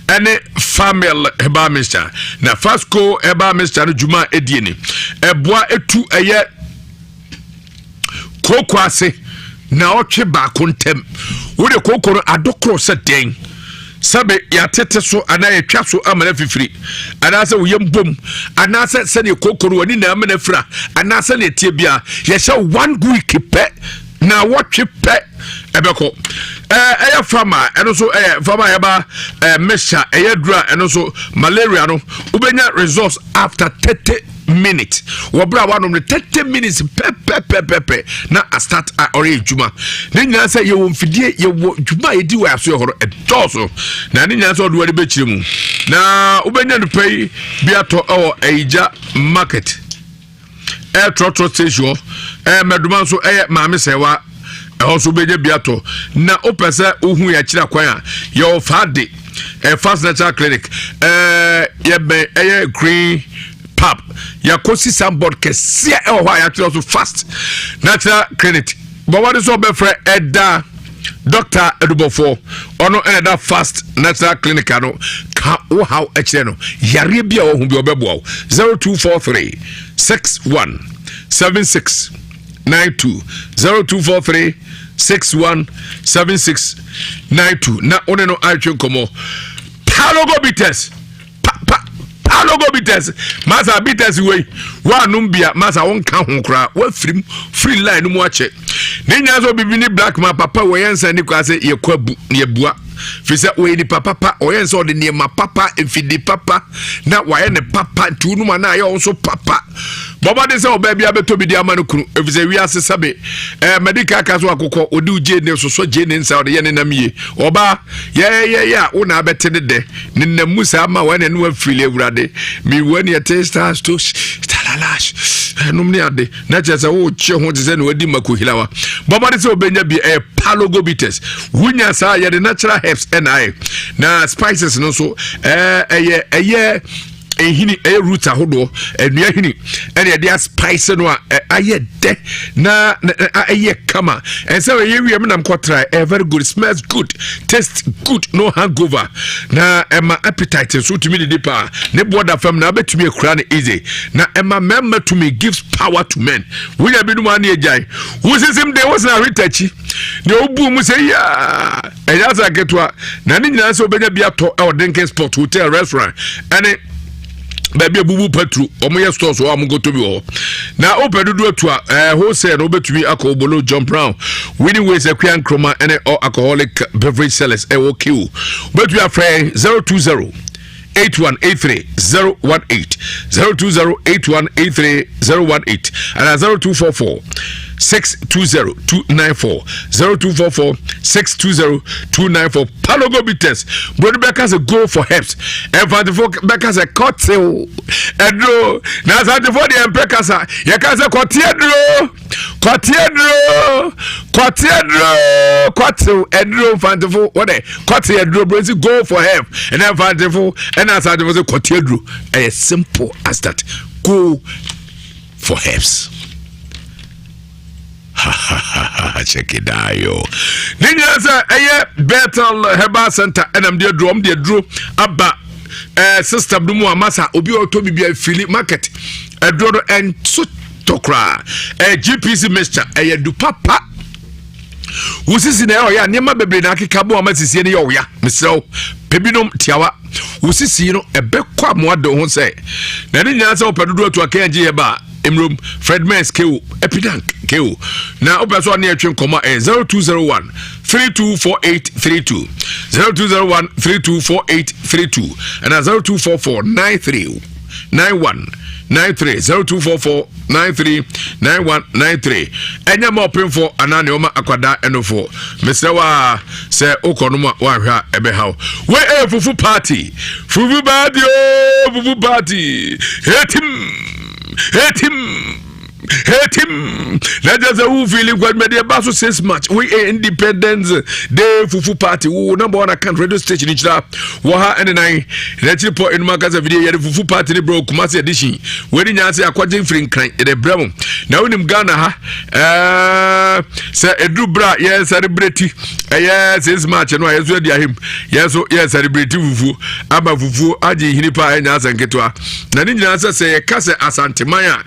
ene family herbal mixture na fast co herbal mixture no dwuma edie ni eboa etu eye koko ase na otwe ba kontem wo de koko no adokro se den sabe ya tete so ana ya twa so amana fifiri ana se wo yembom ana se ne koko no wani na amana fira ana se ne tie bia ye hye 1 week pe na wotwe pe ebeko eya farmer eno so farmer yaba mesha eya dura eno so malaria no ubenya results after 30 minutes wobra wanom 30 minutes pepe na start ore juma ne nyina se ye wo mfidie ye wo juma ye di wa aso ye horo edoso na ne nyina se odo wade be kiremu na ubenya no pay biato eija market trotro station meduma so maame sewa also be biato na opese ohu ya kira kwan a your fade fast natural clinic green pub ya kosi sambod kese e ho ya kira so fast natural clinic but what is be for eda Dr. Edubofo ono eda fast natural clinic ano ka o how ekire no yare bia wo hu bi obebo 0243 61 76 92 0243 617692 na one no atwe komo palogo bites palogo bites masa bites we wa numbia masa won ka ho kra wa free line mu ache ni nya so bibini black man papa we yensa ni kwa se ye kwabu ne bua fisa we ni papa o yensa de ne ma papa efidi papa na wa ye ne papa tunu ma na ye onso papa baba de se oba bia beto bi di ama no kunu efisa wiase sabe medical kaso akokọ odi uje ne so je ne nsa de ye ne namie oba ya una bete de ne namu sa ma wa ne no afili ewurade mi wani ya testers to talalash numni ade na chese wo che ho de se ne wadi makohilawa baba de se obenya bi palogo bites wunya sa ye de natural herbs na spices no so ehini root ahodo enua hini ene dia spice no aye de na aye kama and so we am nam try very good, smells good, tastes good, no hangover na ema appetite so to me the pa ne boda fam na betumi ekura na easy na ema member to me gives power to men we ya binu ma na ejai wo sesim de wo na retachi ne obu mu say ya eya za ketwa na ni nyina so obenya bia to e drinking spot hotel restaurant ene baby bubu petru omoye stores o amugo to bi o na opedudu atu wholesale no betumi akobolo John Brown winning ways akwan kroma ene alcoholic beverage sellers EOQ betumi afre 020 8183 018 020 8183 and 0244 620 294 0244 620 294 Palogo Bites Brother Becca's a go for helps and for the Becca's a cocktail edro now for the Emprecasa Yakaza cotiedro edro fantiful what a cotiedro brings go for help and then fantiful and as I was a cotiedro as simple as that go for helps. Check it out, yo. Ninya say Bethel Herbal Center and I'm there draw abba system no more massa obi otobi bia fili market draw and so tokra GPC mixture du papa wusisi na ya niema bebre na akeka bo amasisi ne yo ya mesrew pebinom tiawa wusisi no ebekwa moado ho say na ninya say opedodo atu akanji ye ba Emrom Fredmans Keo Epidank Keo na opeso na etwe nkoma 0201 324832 0201 324832 and 0244 93 91 93 0244 93 91 93 enya mo open for anane oma akwada enofo mesewa se okonoma wahwa ebe hawo we fufu party hate him let us who feeling what media baso says much we independence day fufu party who number one account radio station Nhyira wa and nine let you put in magaza video ya fufu party ni bro Kumasi edition we ni nyanse akwaje free kan e de brem na wonim Ghana ha say edu bra yes celebrate yes match no yeso dia him yes celebrate fufu aba fufu aji hinipa enya asanketwa na ni nyanse say kase asantemanya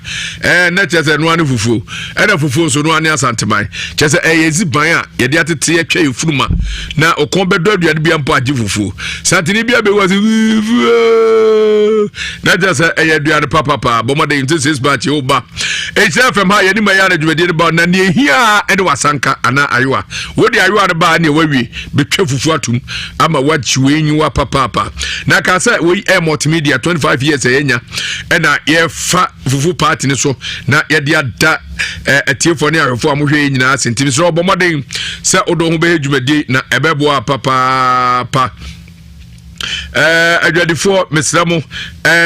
na chese no ane fufu ena fufu so no ane asantemai chese eyezi ban a yede atete atwa yefuruma na okon bedo aduade bia mpo agi fufu santini bia be was na chese eyaduade papa bomade into 6 batch oba HFM ha yeni mayane dwede ba na ne hia ene wasanka ana aywa wodi aywa de ba ne wawie betwa fufu atum ama wachiwenyi wa papa na ka say we multimedia 25 years eyenya ena ye fa fufu party ne so na yede ada atiefo ne ahwefo amohwe nyina sentimi so obomoden se odo ho be dwumadi na ebeboa papa adwadifo mesramo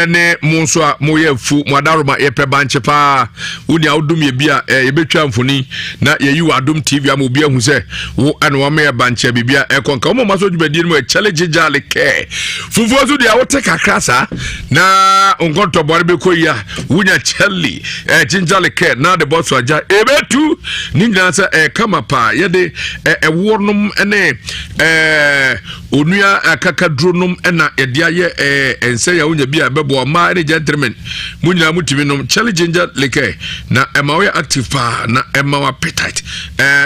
ne mo nso a mo ye fu mo adaroma ye prebanche pa woni awdom ye bia ye betwa mfoni na ye yi wadom TV am obi ahu se wo ane wo me banche bibia konka wo ma so dwumadi no challenge jale ke fufuo so dia wo te kakra sa na onkonto bore be koya wunya chelly jinjale ke na de boss aja ebetu ninja se kama pa ye de ewornom ene onua akakadronom ena edia ye ense ya wonya bia bebo ma ene gentlemen munyina mutimi nom challenge jinja leke na ema we active pa na ema wa appetite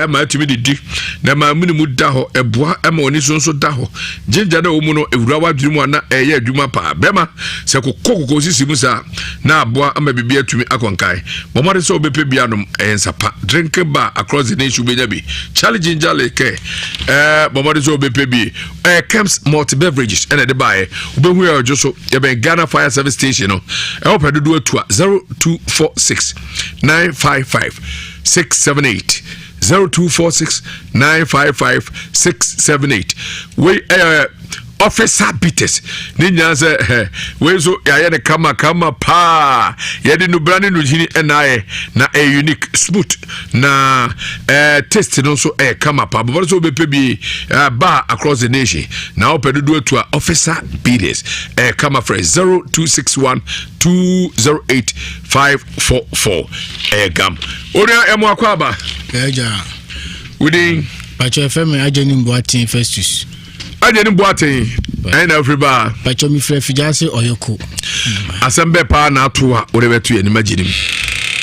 ema tumi didi na ma muni muda ho eboa ema oni sonso da ho jinja na omu no ewura wa dwumu na eye adwuma pa bema se kokoko sisi musa na aboa ama bibia tumi akonkai momare so obepe bia nom ensapa drink bar across the nation benya bi challenge jinja leke momare so obepe bi camps multi beverages and the buy obehu ya joso ya ben Ghana Fire Service Station no opedu atua 0246 955 678 0246 955 678 we officer bites ninya se we so ya ne kama pa ya de no brand no hini enaye na unique smooth na taste no so kama pa bo so be bi bar across the nation na opedu to officer bites kama fresh 0261 208 544 gam oria emo akwaba eja within Pacho FM ajeni Mboatin Festus ajeni Mboatin and everybody Pacho mi frɛ fijase oyoko asembe pa na atoa orebetu ye ni maginim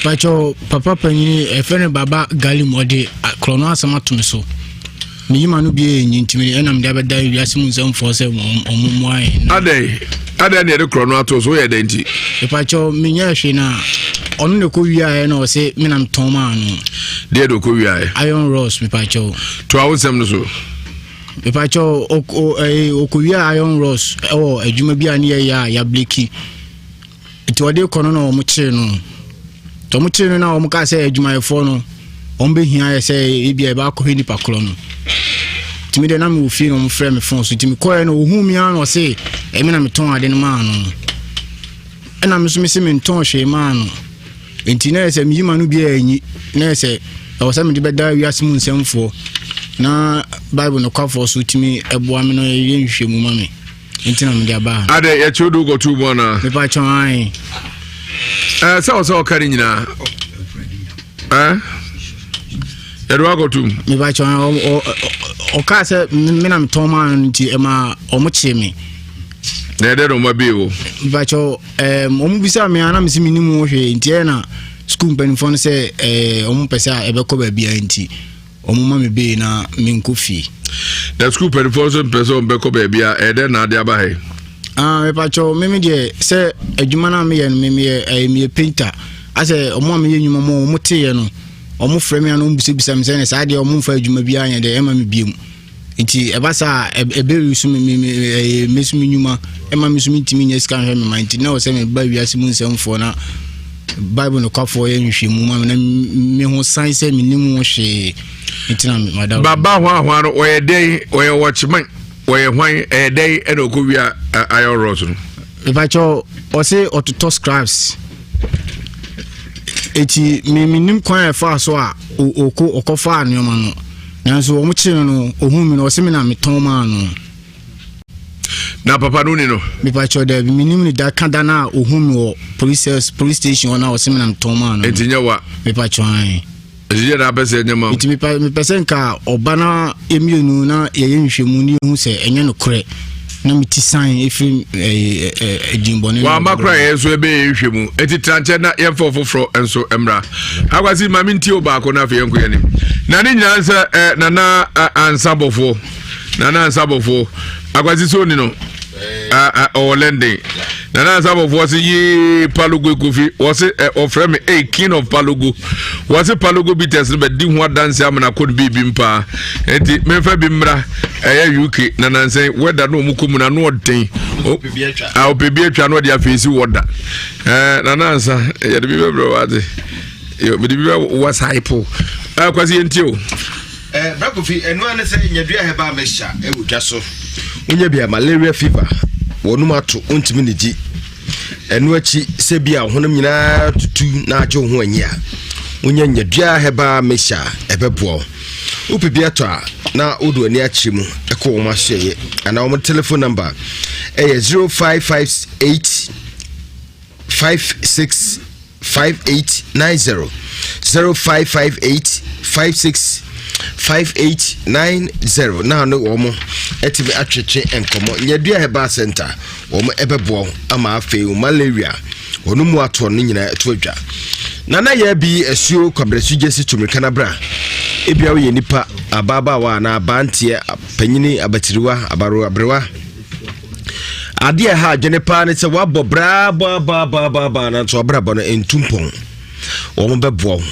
Pacho papa panyini efene baba galim ode krono asama to me so mi yima no bie enyi ntimi enam de abeda Ewiase Mu Nsem for se omumu ai ade ne de krono ato so ye de nti Pacho mi nya hwe na onu ne ko wiae na o se minam toma anu de do ko wiae Iron Ross mi Pacho to awu nsem no so mi Pacho ko wia Iron Ross adwuma bia ne ya bleki ti ode kono na o mu kire no to mu kire no na o mu ka se adwuma efo no o mbe hia ye se ebia ba ko hini pakro no timi de na mi ofi no mu frɛ me phone so timi ko ye no ohu mi an o se emi na me ton ade no ma no ena me so me se me ton hwe ma no enti na ese mi yima no bia anyi na ese o se me de beda Ewiase Mu Nsem fo na Bible no kwafo so timi eboa me no ye nhwe mu ma me enti na me de aba ade ye chodu go tu bo na me pa chon ai so kari nyina Edwa go tu me ba chon o ka se me na me ton ma nti e ma o mo che me na ede no mabe wo ba cho o mu bisa me ana me si minimu wo hwe nti e na school mpanifo no se o mu pesa e be ko ba bia nti o mu ma me be na me nkofi na school mpanifo so pesa o be ko ba bia ede na ade aba he me pa cho me de se adwuma na me ye no me painter ase o mu me ye nyuma mo mo te ye no o mu frame ya no mbisa me se ne sa de o mu fa adwuma bia anya de e ma me biem nti eba sa ebe su me mesumi nyuma e ma mesumi ntimi nya sika hwe me ma nti na o se me ba Ewiase Mu Nsem fo na Bible no kwafo ye nhwe mu ma na me ho san se me nimu hwe nti na madam baba hwa no o ye dey o ye watchman o ye hwan e dey e no ko wia Iron Ross no eba cho o se ototo scribes eti me nim kwan e fa so a okofa anoma no nanso o mu kire no ohu mi no o se me na me ton ma no na papa no ni no me pa cho da mi nim ni da kanda na ohu mi o police station ona o se me na me ton ma no etinya wa me pa cho ai eje na pese nyama eti me pese nka obana emienu na ye nhwemu ni hu se enye no kore na miti sign efi edimbone wa makra yeso ebe nhwemu eti tranche na ye fofofro enso emra agwasi mami nti obako na fe yenko yene na ni nyansa nana ansabofo agwasi so ni no Olende nana ansabofo was ye Palugo Kofi was ofre me king of Palugo was Palugo bites be di ho dance am na kod bi mpa enti memfa bi mra UK nana say whether no mukomu na no den opebi atwa no de afesi woda nana ansa ye de bi bebro wade yo me de bi was hypo kwasi entio Brakofi enu ane se nyadua heba mesha ewudwa so unya bia malaria fever wonum ato ontimi ne gi enu achi se bia honum nyina tutu na aje ho anyi a wonya nyadua heba mesha ebebo upibia to a na odu ani achi mu eko wo ma hye ana wo telephone number 0558 56 5890 0558 56 5890 na no wo mo etibi atwetwe enkomo nyadua heba center wo mo ebebo ama afi malaria onumu ato no nyina etodwa na ya bi asuo kwabresu jesi tumrika bra ebia wo ye nipa ababa wa na abantie panyini abatiriwa abaro abrewa ade ha gene pa ne se wabɔ bra ba na to bra bɔ no entumpon wo mo bɛboɔ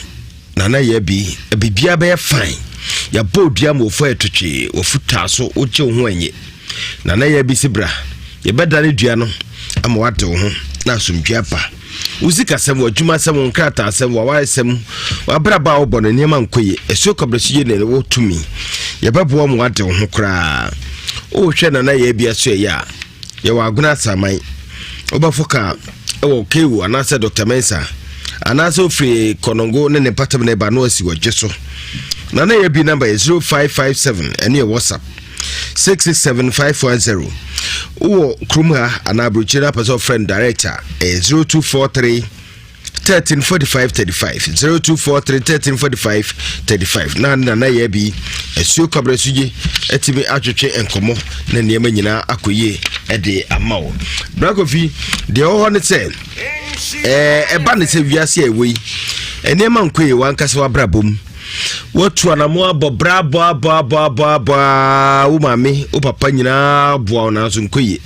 na ya bi bibia bɛ fine ya bodua mo fo etotwe ofuta so oche ho anye na ya bi sibra ye bɛdane dua no ama wate ho na asomdua pa uzika sem wadwuma sem nkrata sem wa sem wabraba wo bɔ no niema nkoye esuo kɔbresu ne wo tumi ye bɛboɔ mo wate ho kra o hwɛ na ya bi aso ya ye wa aguna samai obafoka ewo kewu anase Dr. Mensa anase ofri konongo ne patam ne ba no asi wagyeso na ya bi number 0557 ene WhatsApp 667510 uwo krumha anabruchira person friend director 0243 134535 0243 134535 na ya bi esuo kwabresuji etimi atwetwe enkomo na niema nyina akoye ede amawo brakofi de ho ne se eba ne se wiase ewe eniema nkoye wankase wabrabom watu anamo abo brabo wo mame wo papa nyina boa na so nkoye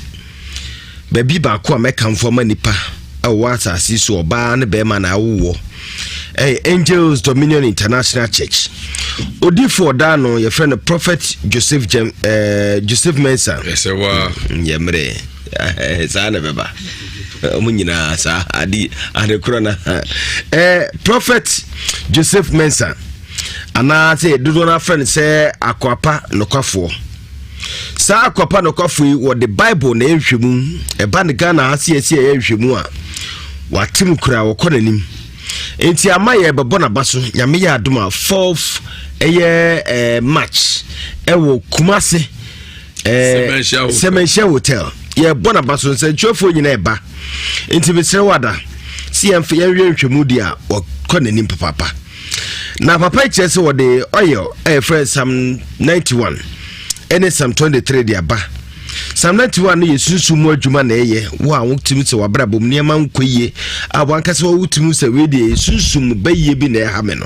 baby ba ko amekamfo manipa awata asiso oba ne be ma na wo Angels Dominion International Church odifo dano your friend Prophet Joseph Mensa yesewa yemre sana beba omunyina sa adi adekura na Prophet Joseph Mensa ana say dodo na friend say akwapa nokwafo sa akwapa nokwafo wo the Bible na ehwemu eba ne Ghana asiesi ehwemu a watim kura wo konanim enti amaye bebo na baso nyame ya adoma 4th match ewo Kumasi Sementia Hotel ye bona baso nse chofo nyina eba enti besere wada si yemfe yenhwehwemu dia wo konanim papa na papa chese wo de oil friend Psalm 91 ene Psalm 23 dia ba Psalm 91 ye sunsumu adwuma na eye wo a wotimi se wabrabom niema nkoye a wankase wo wotimi se we de sunsumu baye bi na ha me no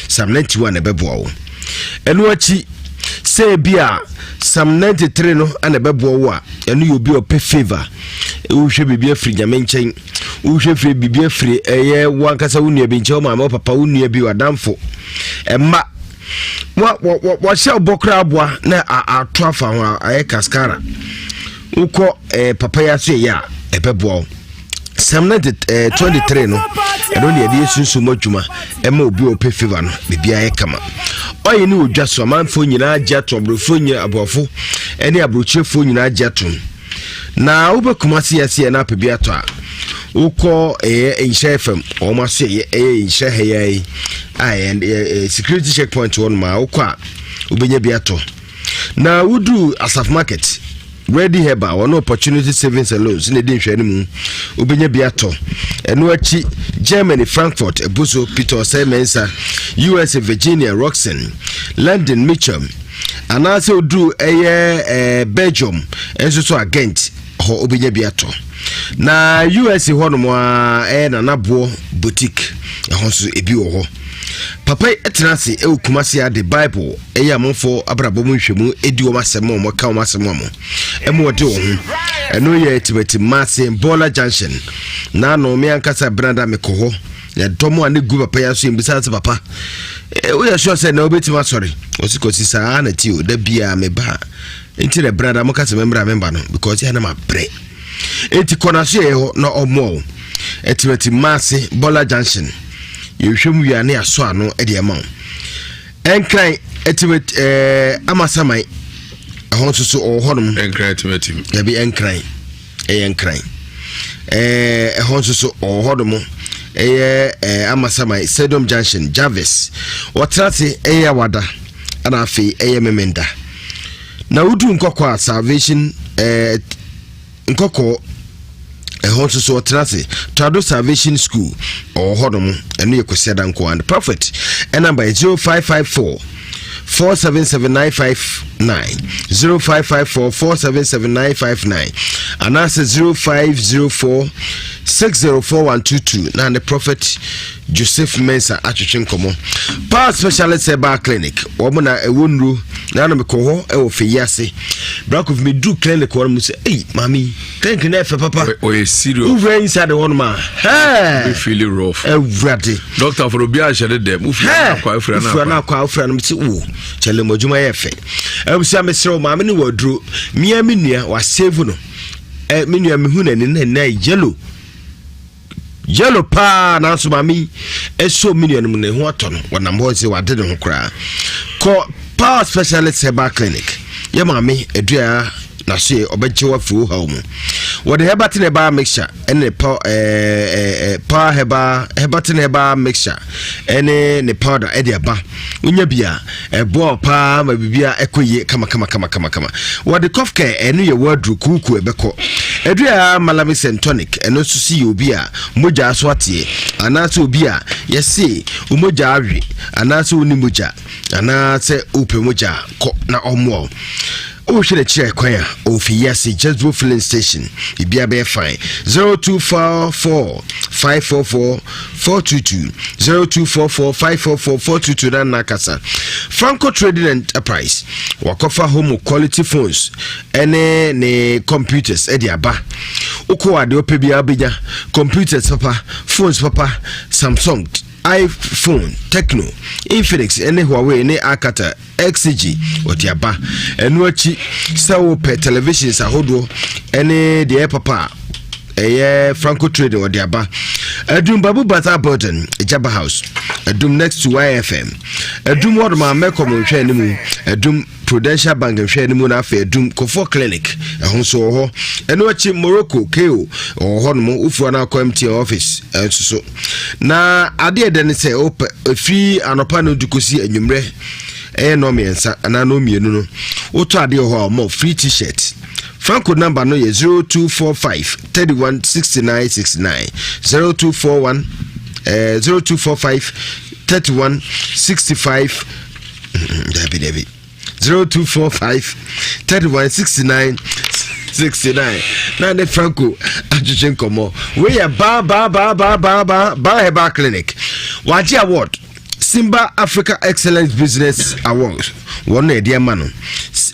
Psalm 91 e bebo wo enu achi se bia Psalm 93 no ana bebo wo a enu yo bi ope favor wo hwe bibia firi nyame nchen wo hwe firi bibia firi eye wankase wo nua bi nchen o mama papa wo nua bi wadamfo emma wa shall bokra abwa na atwafa ho aye kaskara uko papa ya so ya ebebo Psalm 23 no eno ne ade sunsu modwuma ema obi ope favor no bibia ye kama oye ni odwa so amanfo nyina agya to obrofo nyina abofo ene abrochefo nyina agya to na ubekumasi yase na pebia to a uko Nhyira FM o ma so ye Nhyira heyai and security checkpoint one ma ukwa ubenya biato na udu Asaf Market Ready Heba one opportunity savings and loans ne din hwani mu ubenya biato eno achi Germany Frankfurt Ebuso Peter Semensa USA Virginia Roxen London Mitcham anase udu Belgium enso so agent ho ubenya biato na USA ho no mo na nabo boutique ho so ebi wo ho papa etenase Kumasi the Bible eya monfo abrabo mu hwemu edi wo masemo mo ka wo masemo mo emo de wo ho eno ye tibeti mase Bola Junction na no me ankasa branda me ko ho ya domo ane gu papa ya so embisa se papa we ya sure say na obeti ma sorry osikosi sa na ti o da bia me ba enti le branda mo kasa member no because ya na ma bre enti konaso ye ho na omo etibeti mase Bola Junction yehwem wi ane aso ano e de ma enkran etibet amasamai ahon so o honom enkran timatim ya bi enkran nkran ɛhɔ nso so ɔhɔdom Amasamai Sedum Junction Jarvis Watrate Wada ana afi memenda na wudu nkokɔ Salvation nkokɔ ɛhɔ nso so Watrate Trado Salvation School ɔhɔdom ɛno yɛ kɔsiada nko and Prophet number 0554 4779559 0554 4779559 and answer 0504 604122 na the Prophet Joseph Mensa atwetwe nkomo Power Specialist Herbal Clinic omo na ewonru na na mekoho e wo Ewiase Black of me do clinic one mu say hey mami clinic na fe papa o e serious who inside the one man we feel rough everyday doctor for obi a share dem u feel na kwa ufra na mti wo chele modwuma ye fe ebusia mesre o mami ni waduro mia menua wa save no menua mehu na na yellow pa na so mami eso million mu ne ho ato no wana mo se wade ne ho kra ko Power Specialist Herbal Clinic ye mami edua na so e obeche wa fu ha mu wode herbal herbal mixture ene Power herbal mixture ene ne powder e de aba unya bia ebo pa ma bibia ekoye kama wode cough care ene ye wadru kuku ebeko edua malami tonic eno so si obi a moja aso atie anase obi a yesi umoja awi anase oni moja anase upe moja ko na omo o shire chire kwanya o Ewiase just go filling station ibia be fine 0244 544 422 0244 544 422 na nakasa Franco Trading Enterprise wakofa home quality phones ene ne computers ediaba uko ade opebia abenya computers papa phones papa Samsung iPhone, Tecno, Infinix, ene Huawei, ene Akata, XG, otiaba. Enuachi, sawo pe televisions ahodo, ene de papa, Franco Trading otiaba. Edum Babu Bata Burton, Jabba House. Edum next to YFM. Edum Wadma Mekom Shenimu. Edum Prudential Bank Shenimu na fe Edum Kofo Clinic. Ehonso ho. Enuachi Morocco KO or Honmo ufu na MT office. So na ade de ne se op free anopa no dukosi anwumre no miensa ana no mienu no oto ade ho mo free t-shirt Franco number no ye 0245 316969 0241 0245 3165 David 0245 316969 na ne Franco atwetwe nkomo we ya ba Herbal Clinic waji award Simba Africa Excellence Business Awards one e dia mano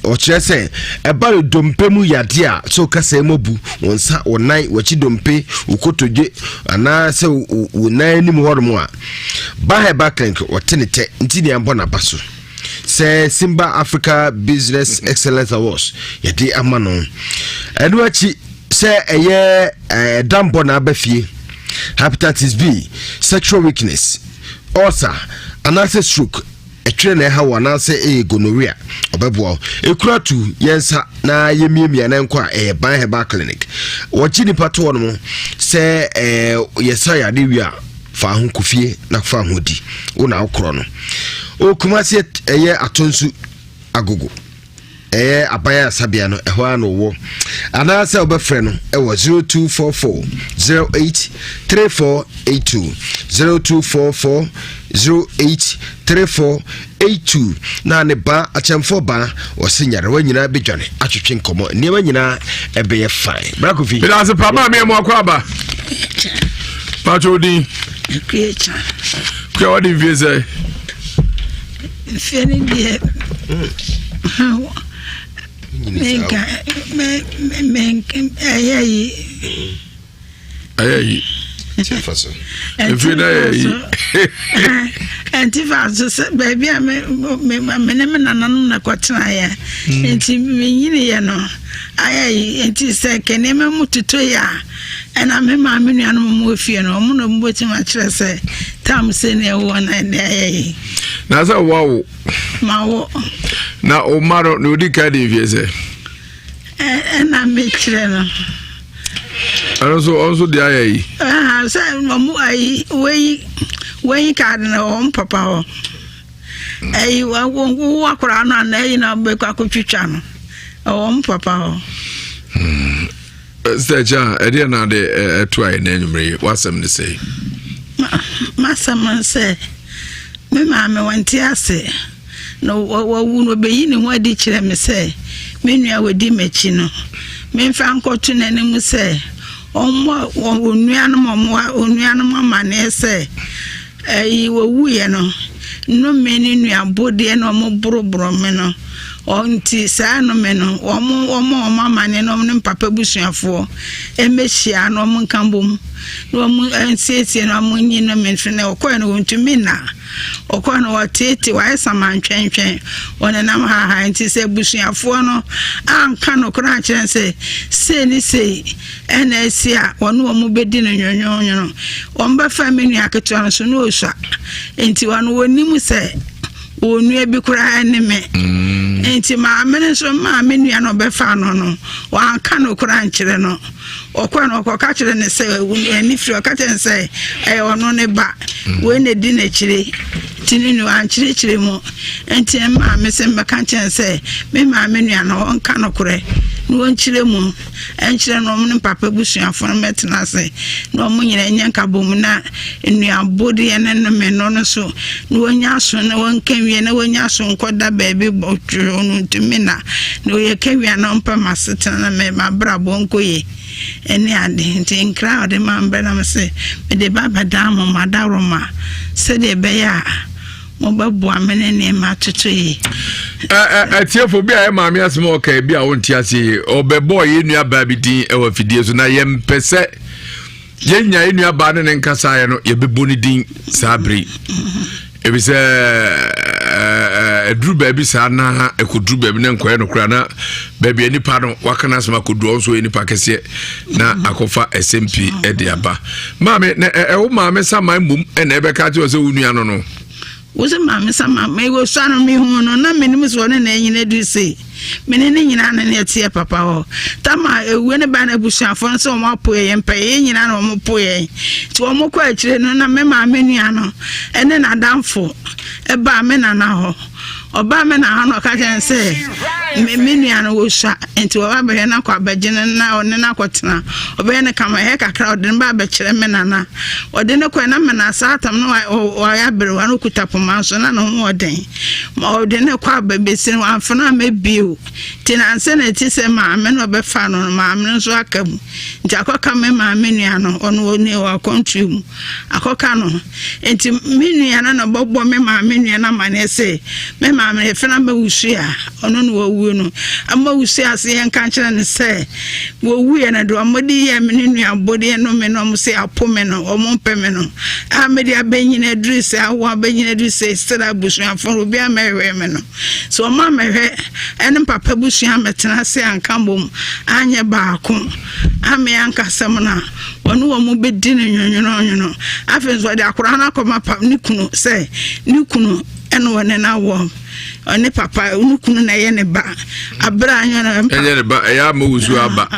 o kire se e ba dompe mu yade a so kasa mobu wonsa wonai wachi dompe ukotoje ana se wonai ni mu hodomo a ba Herbal Clinic wotenete ntini ambo na baso se Simba Africa Business Excellence Awards yade amano eduachi se eye dambo na abafie hepatitis B sexual weakness ulcer anase stroke etwere na ha wana se gonorrhea obebo ekura tu yensa na yemiemia na nkwa ban Herbal Clinic wochi ni pato no se yesa ya de wi a fa ho kofie na fa ho di una okro no o kumase atonsu agogo abaya sabia no ehwa no wo anase obefre no 0244 083482 0244 083482 na ne ba achemfo ba osinyare wanyina bedwane atwetwe nkomo niema nyina ebeye fine brakofi bila se papa me mo akwaba patodi Creature. What do you say? Feeling the baby, I'm a quatraya, and you know. I say, can name to Toya, and I'm a mammy animal with you, no more waiting much say, Tom senior one and that's a wow. Now, oh, Maro, no, the caddy, you say, and I make children. Also the aye. Say we card no papa ho. Wa kwara no na na be kwa kutwitwa no. Papa ho. Seja, ede na de try na enumre wasem ne say. Masam say me ma me wanti ase. No wu no be yi ne ho adi kire me say me nua wadi machi no. Me mfa nkoto na ne mu say onuanom amane say wo wuye no no meni nua bode na mo boroboro me no onti saa no me no omo amane no ne papa busuafo emehia no mo nkambom no mo ensiesie no mo nyi no me hwe na okọ no ntumi na okọ no watete wa samantwentwen onenam ha nti se busuafo no anka no kra kire se ni se enesia wono mo bedi no nyonyo no omba family aketo no so no osua enti wono wonim se onu ebi kura ne me enti ma amene so ma amenu no be fa no wa aka no kura nkire no okwa no okwa ka kire ne se ani firi oka ten se ono ne ba we ne di na kire tininu an kire mu enti ma me se mbaka chen se me ma amenu no onka no kure no nkire mu enkire no mo papa busuafo no metena se no mo nyina nyanka bom na enua bodi ene no me no so no nya so na wonka wie na wonya so nkoda baabi botwo no ntumi na ye kawie na mpa masetena na me mabra bonkoye ene ade nti nkra ode mambe na me se me de baba damo madaroma se de be ya mo babu amene ne matoto yi atiefo bia e maami asema okay bia wonti ase obebo ye nua baabi din e wa fidie so na ye mpese ye nya ye nua ba ne nkasa ye no ye bebo ni din sabri ebi se edru baabi sa na ekodru baabi ne nkoye no kura na baabi ani pa no wakana asema kodu so ani pa kese na akofa SMP e de aba maami na wo maami sama mbum e na ebe ka ti so wunua no no woze mama sama me go swano me hu no na menim so ne na nyina du sei mene ne nyina na ne tie papa ho tama ewe ne ba na busuafo so mo apoye ye mpa ye nyina na mo poye ti o mo kwa akire no na me ma menua no ene na damfo e ba me na na ho oba me na ha no ka jen se menua no wo sha enti wo ba be na kwa bagene na one na kwotena oba ne kama he kakra ode ba be kire me na na ode ne kwa na me na satam no wa ya bere wa no kutapo manso na no ho oden ma ode ne kwa babesi no amfana me bio tina anse na ti se ma me no be fa no ma me so akam nti akoka me ma menua no ono oni wa country mu akoka no enti menua na no bobo me ma menua na ma ne se me ma me fena ba wusu a ono no wawu no amma wusu ase yen kan kire ne se wowu ye na do amodi ye me nua bodi no me no mo se apo me no o mo pe me no amedi abenyina adrise awo abenyina adrise stara busuafo obi amewe me no so ma mewe ene papa busua metena se ankambom anye baako ame ankasam na ono wo mo bedi ne nwonwono afenso de akora na koma pa ni kunu se ni kunu eno wone na wo oni papa unukunu na ye ne ba abra anyo na enye ne ba ya ma wuzu aba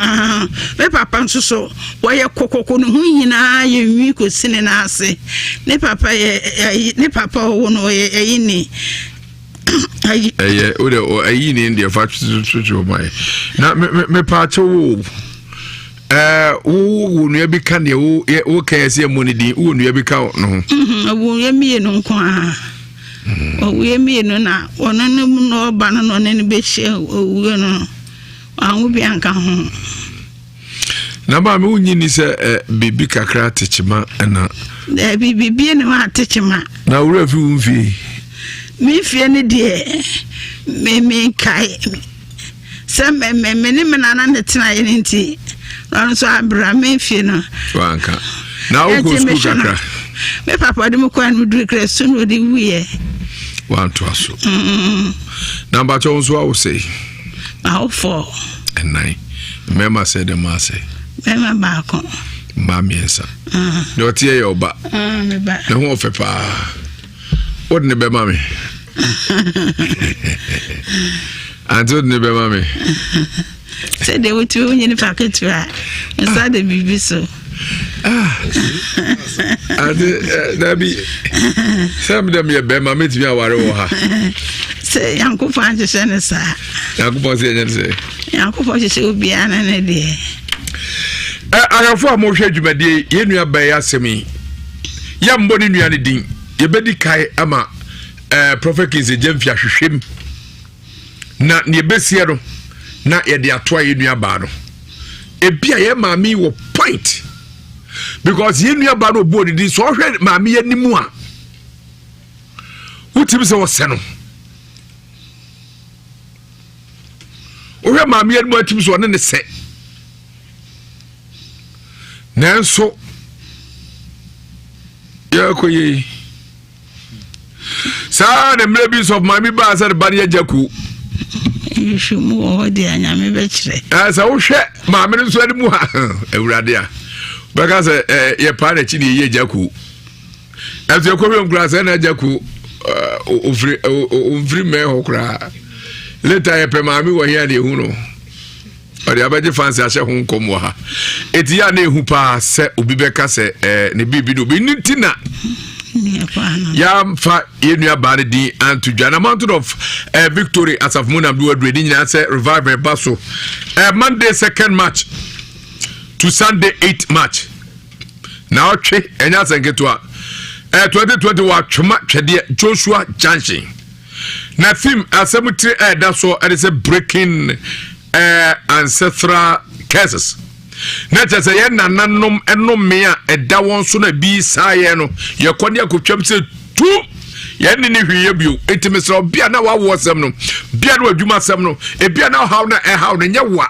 me papa nso wo ye kokoko no hu nyina ye wi ko sine na ase ne papa ye ne papa wo no ye yini o de o ayini India fa tutu mai na me pa cho wo nua bi ka ne wo ka ese monidi wo nua bi ka no wo ye mi no nko a we me no na ono no ba no ne be hye owu no anwo bi anka ho na ba me unyi ni se bibi kakra techima na bibi ne wa techima na wura fi unfi mi fie ne de me kai se me ne me na ne tena ye nti no so abra me fie no wanka na wo go school kakra me papa de mo kwa no dure kreso no de wiye one to aso number 2 so I will say how for and 9 remember say the mass mema baako mama yesa no tie your ba me ba na ho fe pa what ne be mama Until the baby. Said they were two in the packet to her. Inside the baby so. That be some of them, your bema meet me. Say, Uncle Francis and sir. Uncle say, Uncle Francis will be an idea. I have 4 more shades, my dear. You know, by Yasemi. Young body, you are the ding. You better kai ama. Prophet is a gem shim. Not near Bessiero. Not yet the atoy in your barno. A pia mammy will point. Because you knew about body this already, mammy anymore. What is our son? Or mammy and more teams one in the set. Nanso, Yakoye. Sir, the babies of Mammy Bass at the Barrier Jaku. You should move, dear, and I'm a betray. As I will share, Mammy is ready more. Euradia. Because your parent in the Jaku. As your Korean grass and a Jaku, free male cry. Later, I pay Mammy were here, the Huno. But the average fancy I shall home come wa. It's Yane who pass, Ubibeka say, Nibi do be Nitina. Yam fa in your body and to an amount of victory as of Moon and Blue Reading and say revive a basso. Monday 2nd match to Sunday 8th match. Now, check and as I get to 2021 Chuma Joshua Junction. Nothing as cemetery that's all it is a breaking ancestral curses. Not as a nanum and no mea a dawon sooner be sayano. Your cornea could jump to 2. Yanni you intimacy of Biana was some no. Biana Juma Samno, a Biana how na a how in your wa.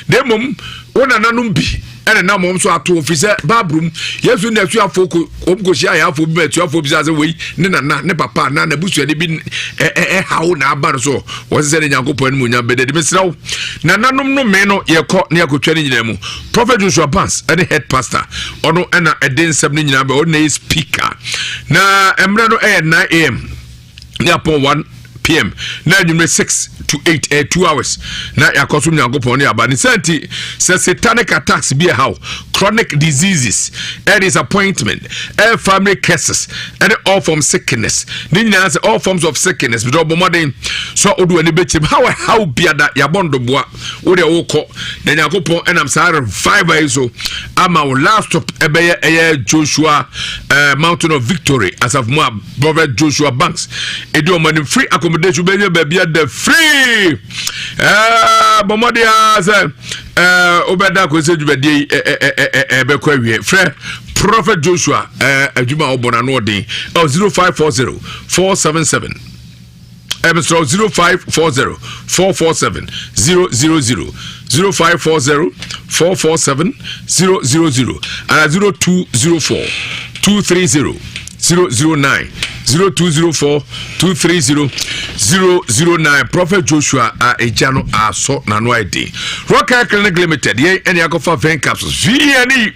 Demum, one ananum be. And now mom so at officer babroom. Yes, we never have folk Omgoshia have for bet your folks as a way. Nana, ne papa, nana bush had been how na barso was said in Yanko and Munya bedded Mr. Nananum no meno, ye caught near Kucheni Nemo. Prophet Joshua Pass, and the head pastor, or no Anna a den 7 number or nay speaker. Na Emrano at 9 a.m. Upon 1 p.m. Now you 6 to 8 2 hours. Now ya kosum ya gopo ni abani senti se satanic attacks be how chronic diseases disappointment family curses and all forms sickness. Then you answer all forms of sickness. But modern so odu any betim how be that ya bondo boa wo de woko then ya gopo and I'm sorry 5 years so I'm our last stop Joshua Mountain of Victory as of Moab brother Joshua Banks. Edu money free accommodation baby at the free Bomodia said Obeda ko se djubedi bekwa wie frɛ Prophet Joshua adwuma obona no den 0540 477 0540 447 000 0540 447 000 and 0204 230 009 0204 230 009 Prophet Joshua ejano aso nano ide Rocker Clinic Limited ye eni akofa vein capsules VNE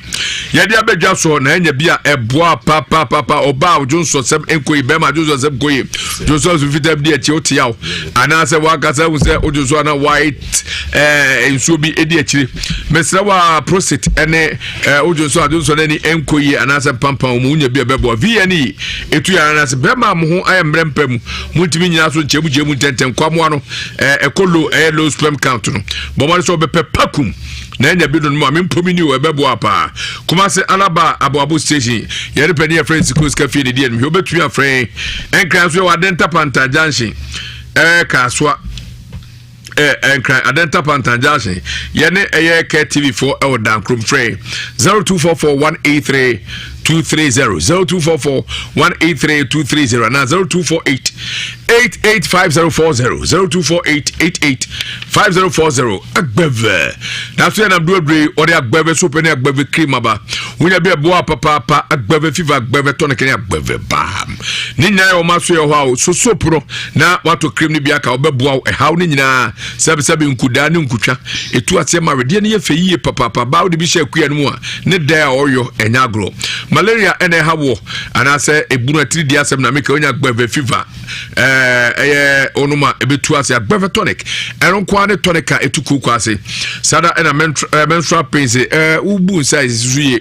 ye dia bedwa so na enya bia eboa papa oba Johnson sem enko ibema Johnson sem koyi Johnson vitam dia chi otiaw anase wakasa wo se Johnson na white enso bi edi akire mesra wa prostate ene Johnson eni enko yi anase pampan mu nya bia bebo VNE etu ya anase bema mo ayemrempam mutimi nyina so chemu tenten kwamo no ekolo low sperm count no bomari so bepe pakum na nya bi no mo amempomini o ebebo apa kuma se alaba aboabo station yere pedi ya friends close cafe de dia no obetu ya friend enkran so wa denta panta junction kaswa enkran adenta panta junction yene KTV4 or dan krum friend 0244 230 0244 183 230 and 0248 885040 0248 885040 agbeve that's when I'm doing or the agbeve soup and agbeve cream aba when you be a boa papa agbeve fever agbeve tonic and agbeve bam nina o maso yo how so pro na wato cream ni biaka obeboa how ni nyina sabi nkuda ni nkutwa etu asema rede ne ye feyi papa ba de bi she akua no mu a ne da oyo enya agro malaria ene hawo ana se ebunu atiri dia asem na meka onya agbeve fever onuma ebetu ase agbeve tonic eno kwa ne tonic a etuku kwa ase sada ena menstrual pains ubu size zuye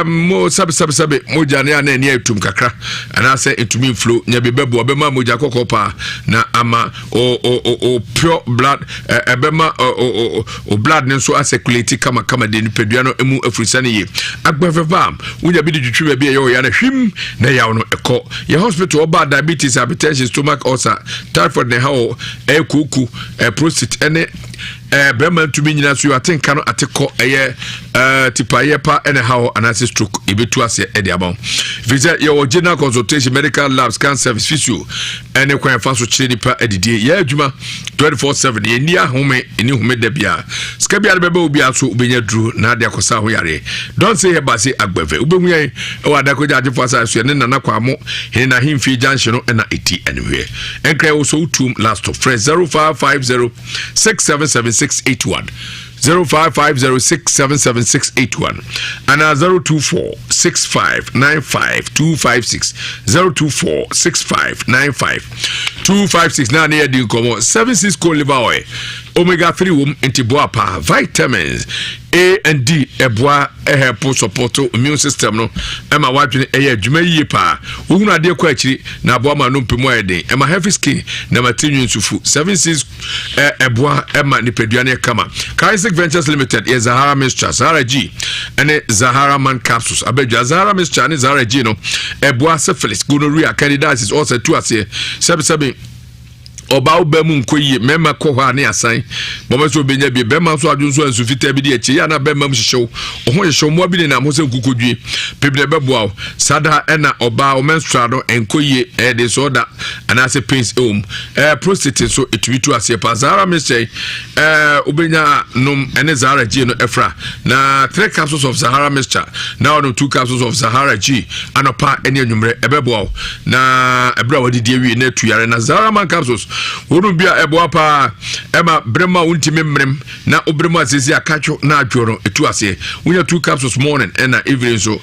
mo sabe moja ne ana etum kakra ana se etumi flow nya bebebo obema moja kokopa na ama o pure blood ebema o blood nso circulate kama de nipadua no emu afrisane ye agbeve bam unya bi ditwetwe be ye ya na hwim na yawo no eko ye hospital oba diabetes hypertension stomach ulcer typhoid ne hawo kuku prostate ene Bremen to be nyina so you think cano ateko tipa yepa ene hawo anase stroke ebetu ase e dia bon visit your general consultation medical labs scan service physio ene kwan fa so kire nipa edidie ye adwuma 24/7 ye ni ahome eni home da bia ska bia bebe obi aso obenya duru na ade akosa ho yare don't say heba say agbeve obehu ye e wada ko jaje for sa so ne nana kwa mo he na himfi junction no na eti anywhere enkra also utum last of fresh 0550677681 0550677681 and 02465952256 02465952256 na ne yedi komo 76 co liver oil omega 3 wom intiboa pa vitamins A and D eboa help support immune system no ema wadwene adwuma yie pa ohunu ade kwa akiri na aboa ma no mpemu ayeden ema healthy skin na matinyu nsufu 76 eboa ema nipaduane kama Kaisik Ventures Limited is Zahara Mixture Zahara G and Zahara Man capsules abedwa Zahara Mixture and Zahara G no eboa syphilis gonorrhea candidiasis also to ase 77 oba obemu nkoyi mema ko ha ne asan bomo so benya bi bema so adunso ansu fita bi de echi ya na bema mhyehyɛw ohun yɛhyɛw mo bi na mo se nkukodwie pebile beboa sada ena oba o menstrual no enkoyi disorder anase pains prostate so etubitu ase pa Zahara Mixture obenya num ene Zahara G no efra na 3 capsules of Zahara Mixture now no 2 capsules of Zahara G anopa ene anwumre ebeboa na ebra wadidi awie na tuyare na Zahara Man capsules wonu bia eboa pa ema brema untime mrem na obrema asesi akacho na adworo etu ase wonya 2 capsules morning and evening so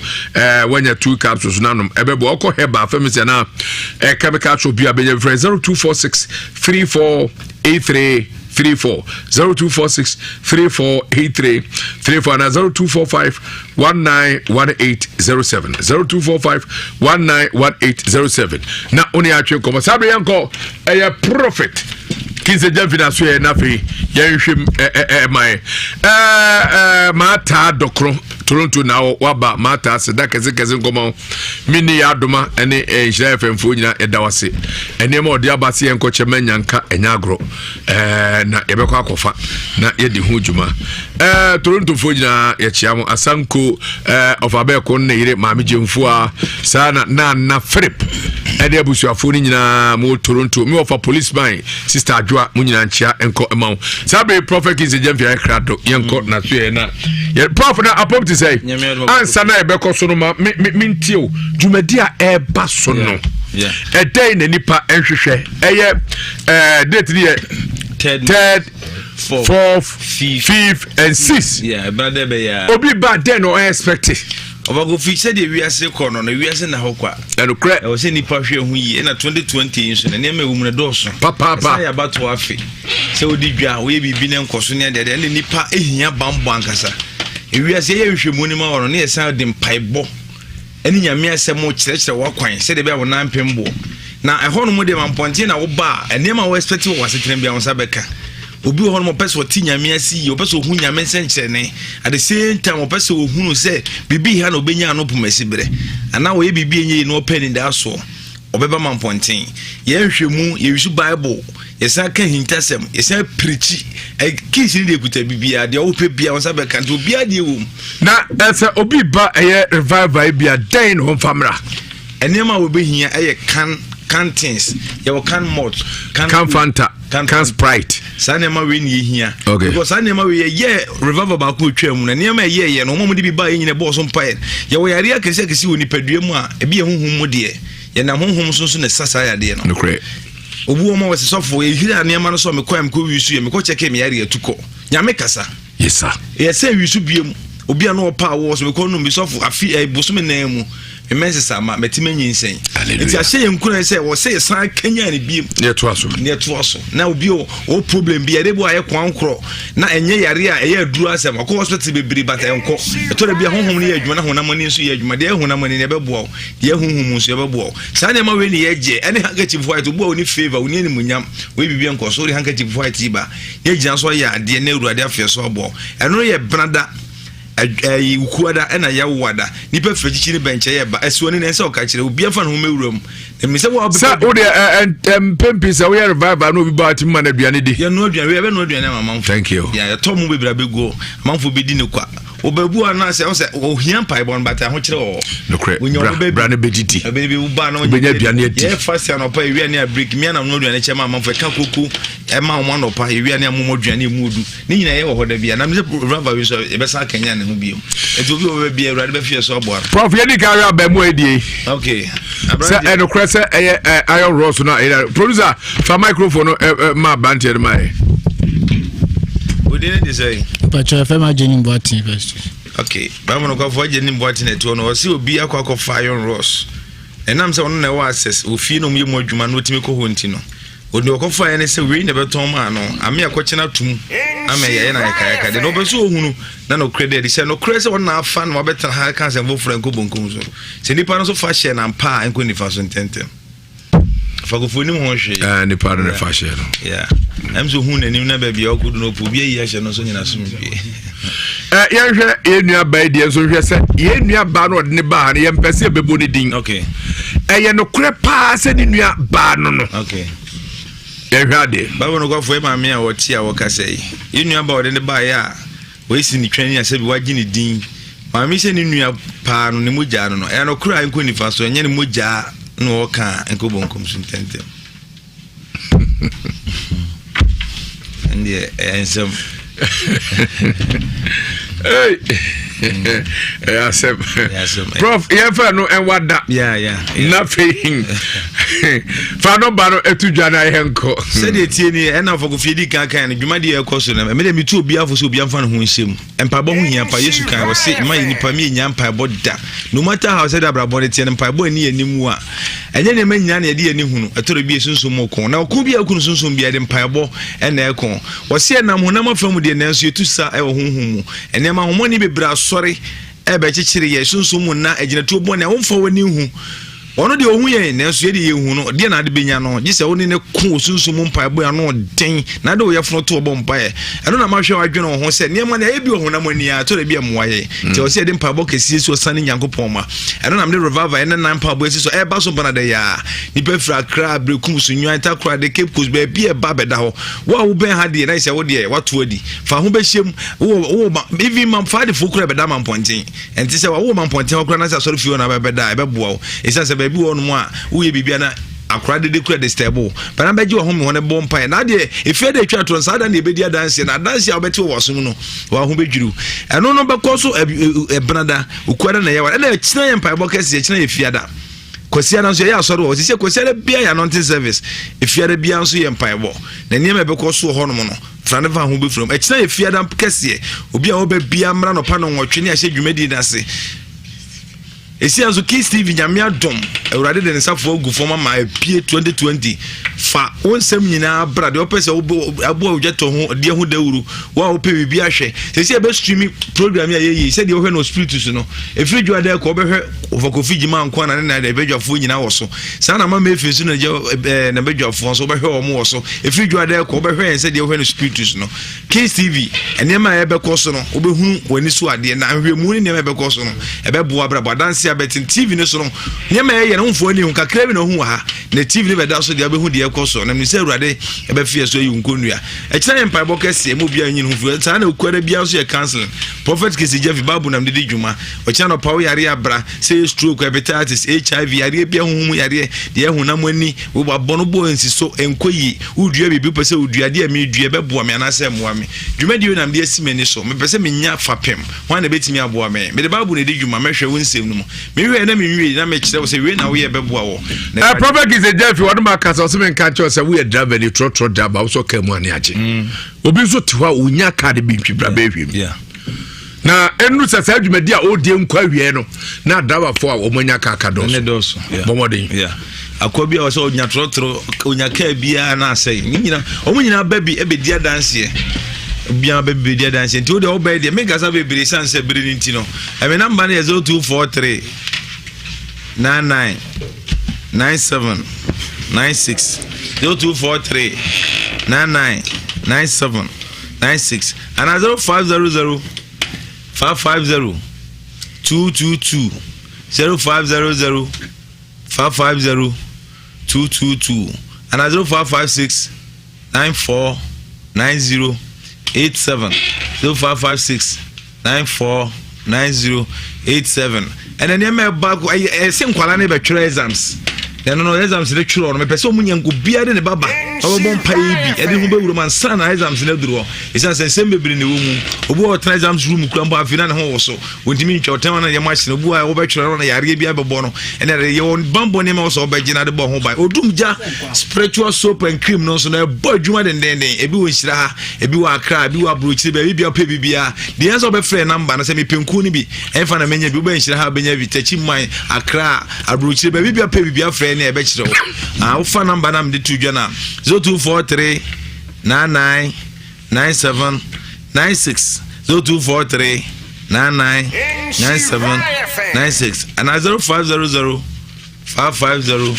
wonya 2 capsules nanom ebebo okọ heba famisi na chemical shop bia be 0246348334 0246 348334 na 0245191807 0245191807 na oni atwe ko sabe yanko prophet kinse jamfina so na fe yanhwem mai mata dokro Toronto na waba mata seda keze ngomo mini ya adoma ene Nhyira FM fo nyina edawase ene ma odi abase yenko chemanyanka enyagro na yebekọ akofa na yedi hu djuma Toronto fo nyina ye chiamo asanko of abeko na yire maame jemfu a sana na Philip ede abusuafo ni nyina mo Toronto me of a policeman sister adwa mo nyina nchia enko emaw sabe prophet kinse jamfia krado yenko na so ye na ye prof na apopti say ansa na ebeko so no ma mentio dwumadi a eba so no a day na nipa enhwehwe eye date die 3rd 4th 5th and 6th yeah brother be ya obi ba den no expect obago fi said Ewiase kono na Ewiase na hokwa eno kre e wo se nipa hwe hu yi na 2020 nso na nema ewum na doso papa sa ya bato afi se odi dwa wo ye bibi ne nkoso ne de ne nipa ehia bambo ankasa Ewiase ye hwehwemu ni ma woro ne yesa de mpaibɔ eni nyame asɛm kyerɛkyerɛ wakwan sɛ de bia wo nampembo na ɛhɔ no mu de mamponte na wo ba enema wo expect wo wasetena bia wo sabeka obi ho no pɛsɛ ɔti nyame asi wo pɛsɛ ohu nyame nsɛnkyerɛne at the same time wo pɛsɛ ohunu sɛ bibi ha na obenya no pomasi brɛ ana wo ye bibi enye no open in that so obeba mamponte ye hwehwemu ye wisu bible yesa ka hintasem yesa preach kisi de kuta bibia de wo pe bia won sabe kan to bia de wo na ese obi ba eye revival bia den ho famra enema wo be hia eye cantins ye wo can malt can fanta can sprite sanema we ni hia because sanema we ye revival ba ko twam na nema ye no mo de bi ba ye nyine bo so mpae ye wo yare akese woni padua mu a e bia honhom mu de ye na honhom so na sasa ya de no correct obu omo wese sofo e hira niam no so me kwam ko wisu ye me ko cheke me yare atuko nyame kasa yes sir ye se wisu biem obi an opa wo so me ko no me sofo afi boso me na mu immense sama metime nyinsɛn nti ahye yenkuna sɛ wɔ sɛ san kanya ne biem ne to aso na obi o problem bi ade bo ayɛ kwankoro na enye yare a ɛyɛ aduru asɛm akɔ hospital bebiri bata enko ɛtɔre bi honhom ne yɛ adwuma na honam ne nso yɛ adwuma de honam ne bɛboa de honhom nso bɛboa saa ne ma we ne yɛ gye ɛne handkerchief white obo oni favor oni ani munyam we bibi enko so de handkerchief white ba yɛ gyina so yɛ ade na awurade afɛ so abo ɛno yɛ brada ukuada ena ya wada nipa fechichi ne benche ye ba esuoni ne nse okachire obi afa no mewuram me se wo sa wo de pempi sa wo ya revival no obi ba ati ma na aduane di ya no aduane we be no aduane ma thank you ya to mu bebra bego manfo be di ne kwa obabu ana se ohia pai bon bata ho kire o no kre bra ne bedidi be uba no be nya aduane adi ye fast an opa ewia ne a break me na no aduane chema manfo ka koku e ma mo no opa ewia ne amomo aduane mudu ne nyina ye wo hoda bia na me se revival we so e be sa kanya ne ho bio eto bi o be bia urade be fie so abo prof ye ni carry aba mu edie okay se eno kre se iron ross na producer fa microphone ma banter mai we didn't say but FM Jenny Boatin first okay ba mo no kwa fo Jenny Boatin eto no o se obi akwa iron ross enam se ono na wa access ofi no mu adwuma no otimi ko ho nti no odi okofa ene se we ne beton ma no ame akochena tum ame ye na yaka de no be so ohunu na no credit se no credit se wona afa no betra ha kan se mfofra nko bonkum so se nipa no so fa share na mpa enko ni fa so ntentem fa ko foni mo hwe nipa no fa share no yeah am so hu nanim na ba bia okudu no po bia yi ahye no so nyina so mbie ye hwe ye nua ba die so hwe se ye nua ba no de ne ba ne ye mpese bebo ne din okay ye no kre pa se ne nua ba no no okay ehwade baba no kwa fo ma me a woti a wokasai inu aba ode ne ba ya we si ni twani ase bi wagi ni din ma me se ni nua pa no ne mogya no e no kura enko ni fa so enye ne mogya no woka enko bonkom so tentem and ensem hey yes prof ye fa no en wada yeah nothing fa no ba no etudwa na henko se de tie ni en afọ ko fiedi kan ne dwuma de e koso na me de mi tu obi afọ so obi amfa no ho nsem empa bo ho hia pa yesu kan wo se ma ni pa mi nya mpa bo da no matter how said abrabo de tie mpa bo ni animu a enye ne manya na ye de ani hunu etoro bi esunsun mo kon na ko bi akunu sunsun bi de mpa bo na e kon wo se na mo na mafam de nanso etusa e wo honhum mu ene ma homo ni bebra sori ebe chichiri ye sunsun mu na agina tu bo na wo mfa woni hu ono de ohun ye nanso ye de ye hu no de na de benya no gise woni ne ko sunsun mu mpa bo ya no den na de wo ye fno to bo mpa ye eno na ma hwe wadwene wo ho se ne ma na ye bi ohun na mani ya to de bi emwa ye te wo se de mpa bo kesi so sane nyankopon ma eno na me revival ene na mpa bo esi so e ba so bana de ya ni pe fra kra brekum so nwan ta kra de cape coast be bi e ba beda ho wo ben ha de na se wo de wato adi fa ho be hyem wo even man fa de fokura beda man ponten enti se wo man ponten wo kra na se so fi na beda e be boa wo esa se bi wonu mu a wo ye bibia na akra de kura de stable pana beji wo ho me wona bom pa na de efie de twa to sada na ebedi dance na dance a obeti wo so no wa ho bedwuru eno no bekoso ebrada ukura na ye wa na china ye mpa bokese china ye fiada kosia na so ye asoro wo se kosia bia ya non service efiada bia so ye mpa ebo na niam bekoso ho no no frane va ho be from china ye fiada kese obi a wo be bia mra no pa no nwotwe ne a hye dwumadi na se esi aso Kiss TV nyame adom awurade de nsafo agu foma ma apie 2020 fa onsem nyina bra de opese abo awjeto ho de ho dawuru wa ope bibi ahwe sesi ebe streaming program ya yeyi se de ohwe no spiritus no efiri dwa de ko behwe ofakofi gima anko na na de bedwafo nyina wo so sa na ma mefi so na je na bedwafo so behwe o mo wo so efiri dwa de ko behwe se de ohwe no spiritus no Kiss TV ene ma ebe ko so no obehunu wani so ade na hwemu ni ebe ko so no ebe boa bra bodanse abetin TV no so no nyema ye no mfo ni nkakra bi no hu ha na TV ni beda so de abehu de ekoso na mse urade ebe fie so yi nkonua e kira empire bokese mu bia nyin hu fu sa na okwara bia so ye cancel prophet Kisi Jeff babu na mde djuma o kira no pawo yare abra say stroke hepatitis HIV yare bia hu yare de hu na mani wo babọ no bo ensi so enkoyi udua bibi pese udua de mi dua be boa me anase moa me dwumadi na mde asimeni so me pese me nya fapem ho na betimi aboa me de babu na de djuma me hwe wonsem no me na me nwi na me kire wo se we na wo ye beboa wo prophet Kisi Jeff wo ma kasa so me nka cho se we driver ni tro driver wo so ka mu ani age obi so ti ho unya card bi ntwibra ba hwem yeah na enu sasa adwumadi a odie nkwa wie no na drabafo a omanya kaka dos ne dos bomodin akwa bia wo so onya trotro onya ka bia na asai ni nyina omunyina baby ebedi adanse bia baby bedi adanse nti wo de obey de make asa baby sanse biri nti no eme number na 0243 99 97 96 0243 99 97 96 and 0500 550 222 0500 550 222 and 0556 94 90 87 0556 94 90 87 and then you may back same kwala na be try exams no exams le try on me person munya nko bia de ne baba obon pai bi e de hu be wuro man sana exams le duro isa same bebiri ne wo mu obu o try exams room kura mba afina ne ho wo so wontimi ntwa otem na ye machine obu a wo be try na yare bia be bo no ene ye won bambo ne ma so be gina de bo ho bai odum ja spiritual soap and cream no so na bo adwuma den ebi wo Nhyira ha ebi wo Accra ebi wo Abrochire be bia pe bibia de yan so be frɛ number na se me penku ni bi enfa na menya bi wo be Nhyira ha benya bi tachi man Accra Abrochire be bia pe bibia frɛ ne e be kyerɛ wo wo fa number na me de tu dwa na 0243 99 97 96 0243 99 97 96 and 0500 550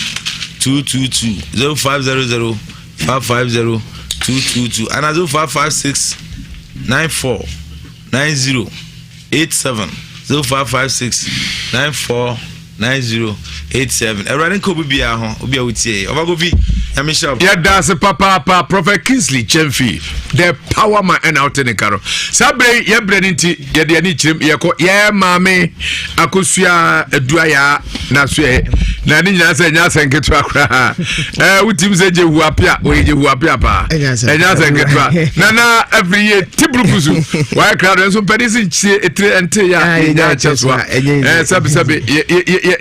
222 0500 550 222 and 0556 94 90 87 0556 94 90 87 everyone ko bibia ho obi a wutie obagovi Yamisha. Yeah, that's a papa Prophet Kingsley Chemfi. The power man and out in the caro. Sabre, ye breniti, ye de ani chim, ye ko, ye mame, akusua duaya, na swe, na ni nyase nyase nketwa kra. Utim se je huapia, we je huapia pa. Nyase nketwa. Na every year tibrukuzu. Wa kra so pedisi etre ente ya nya cheswa. Sabe ye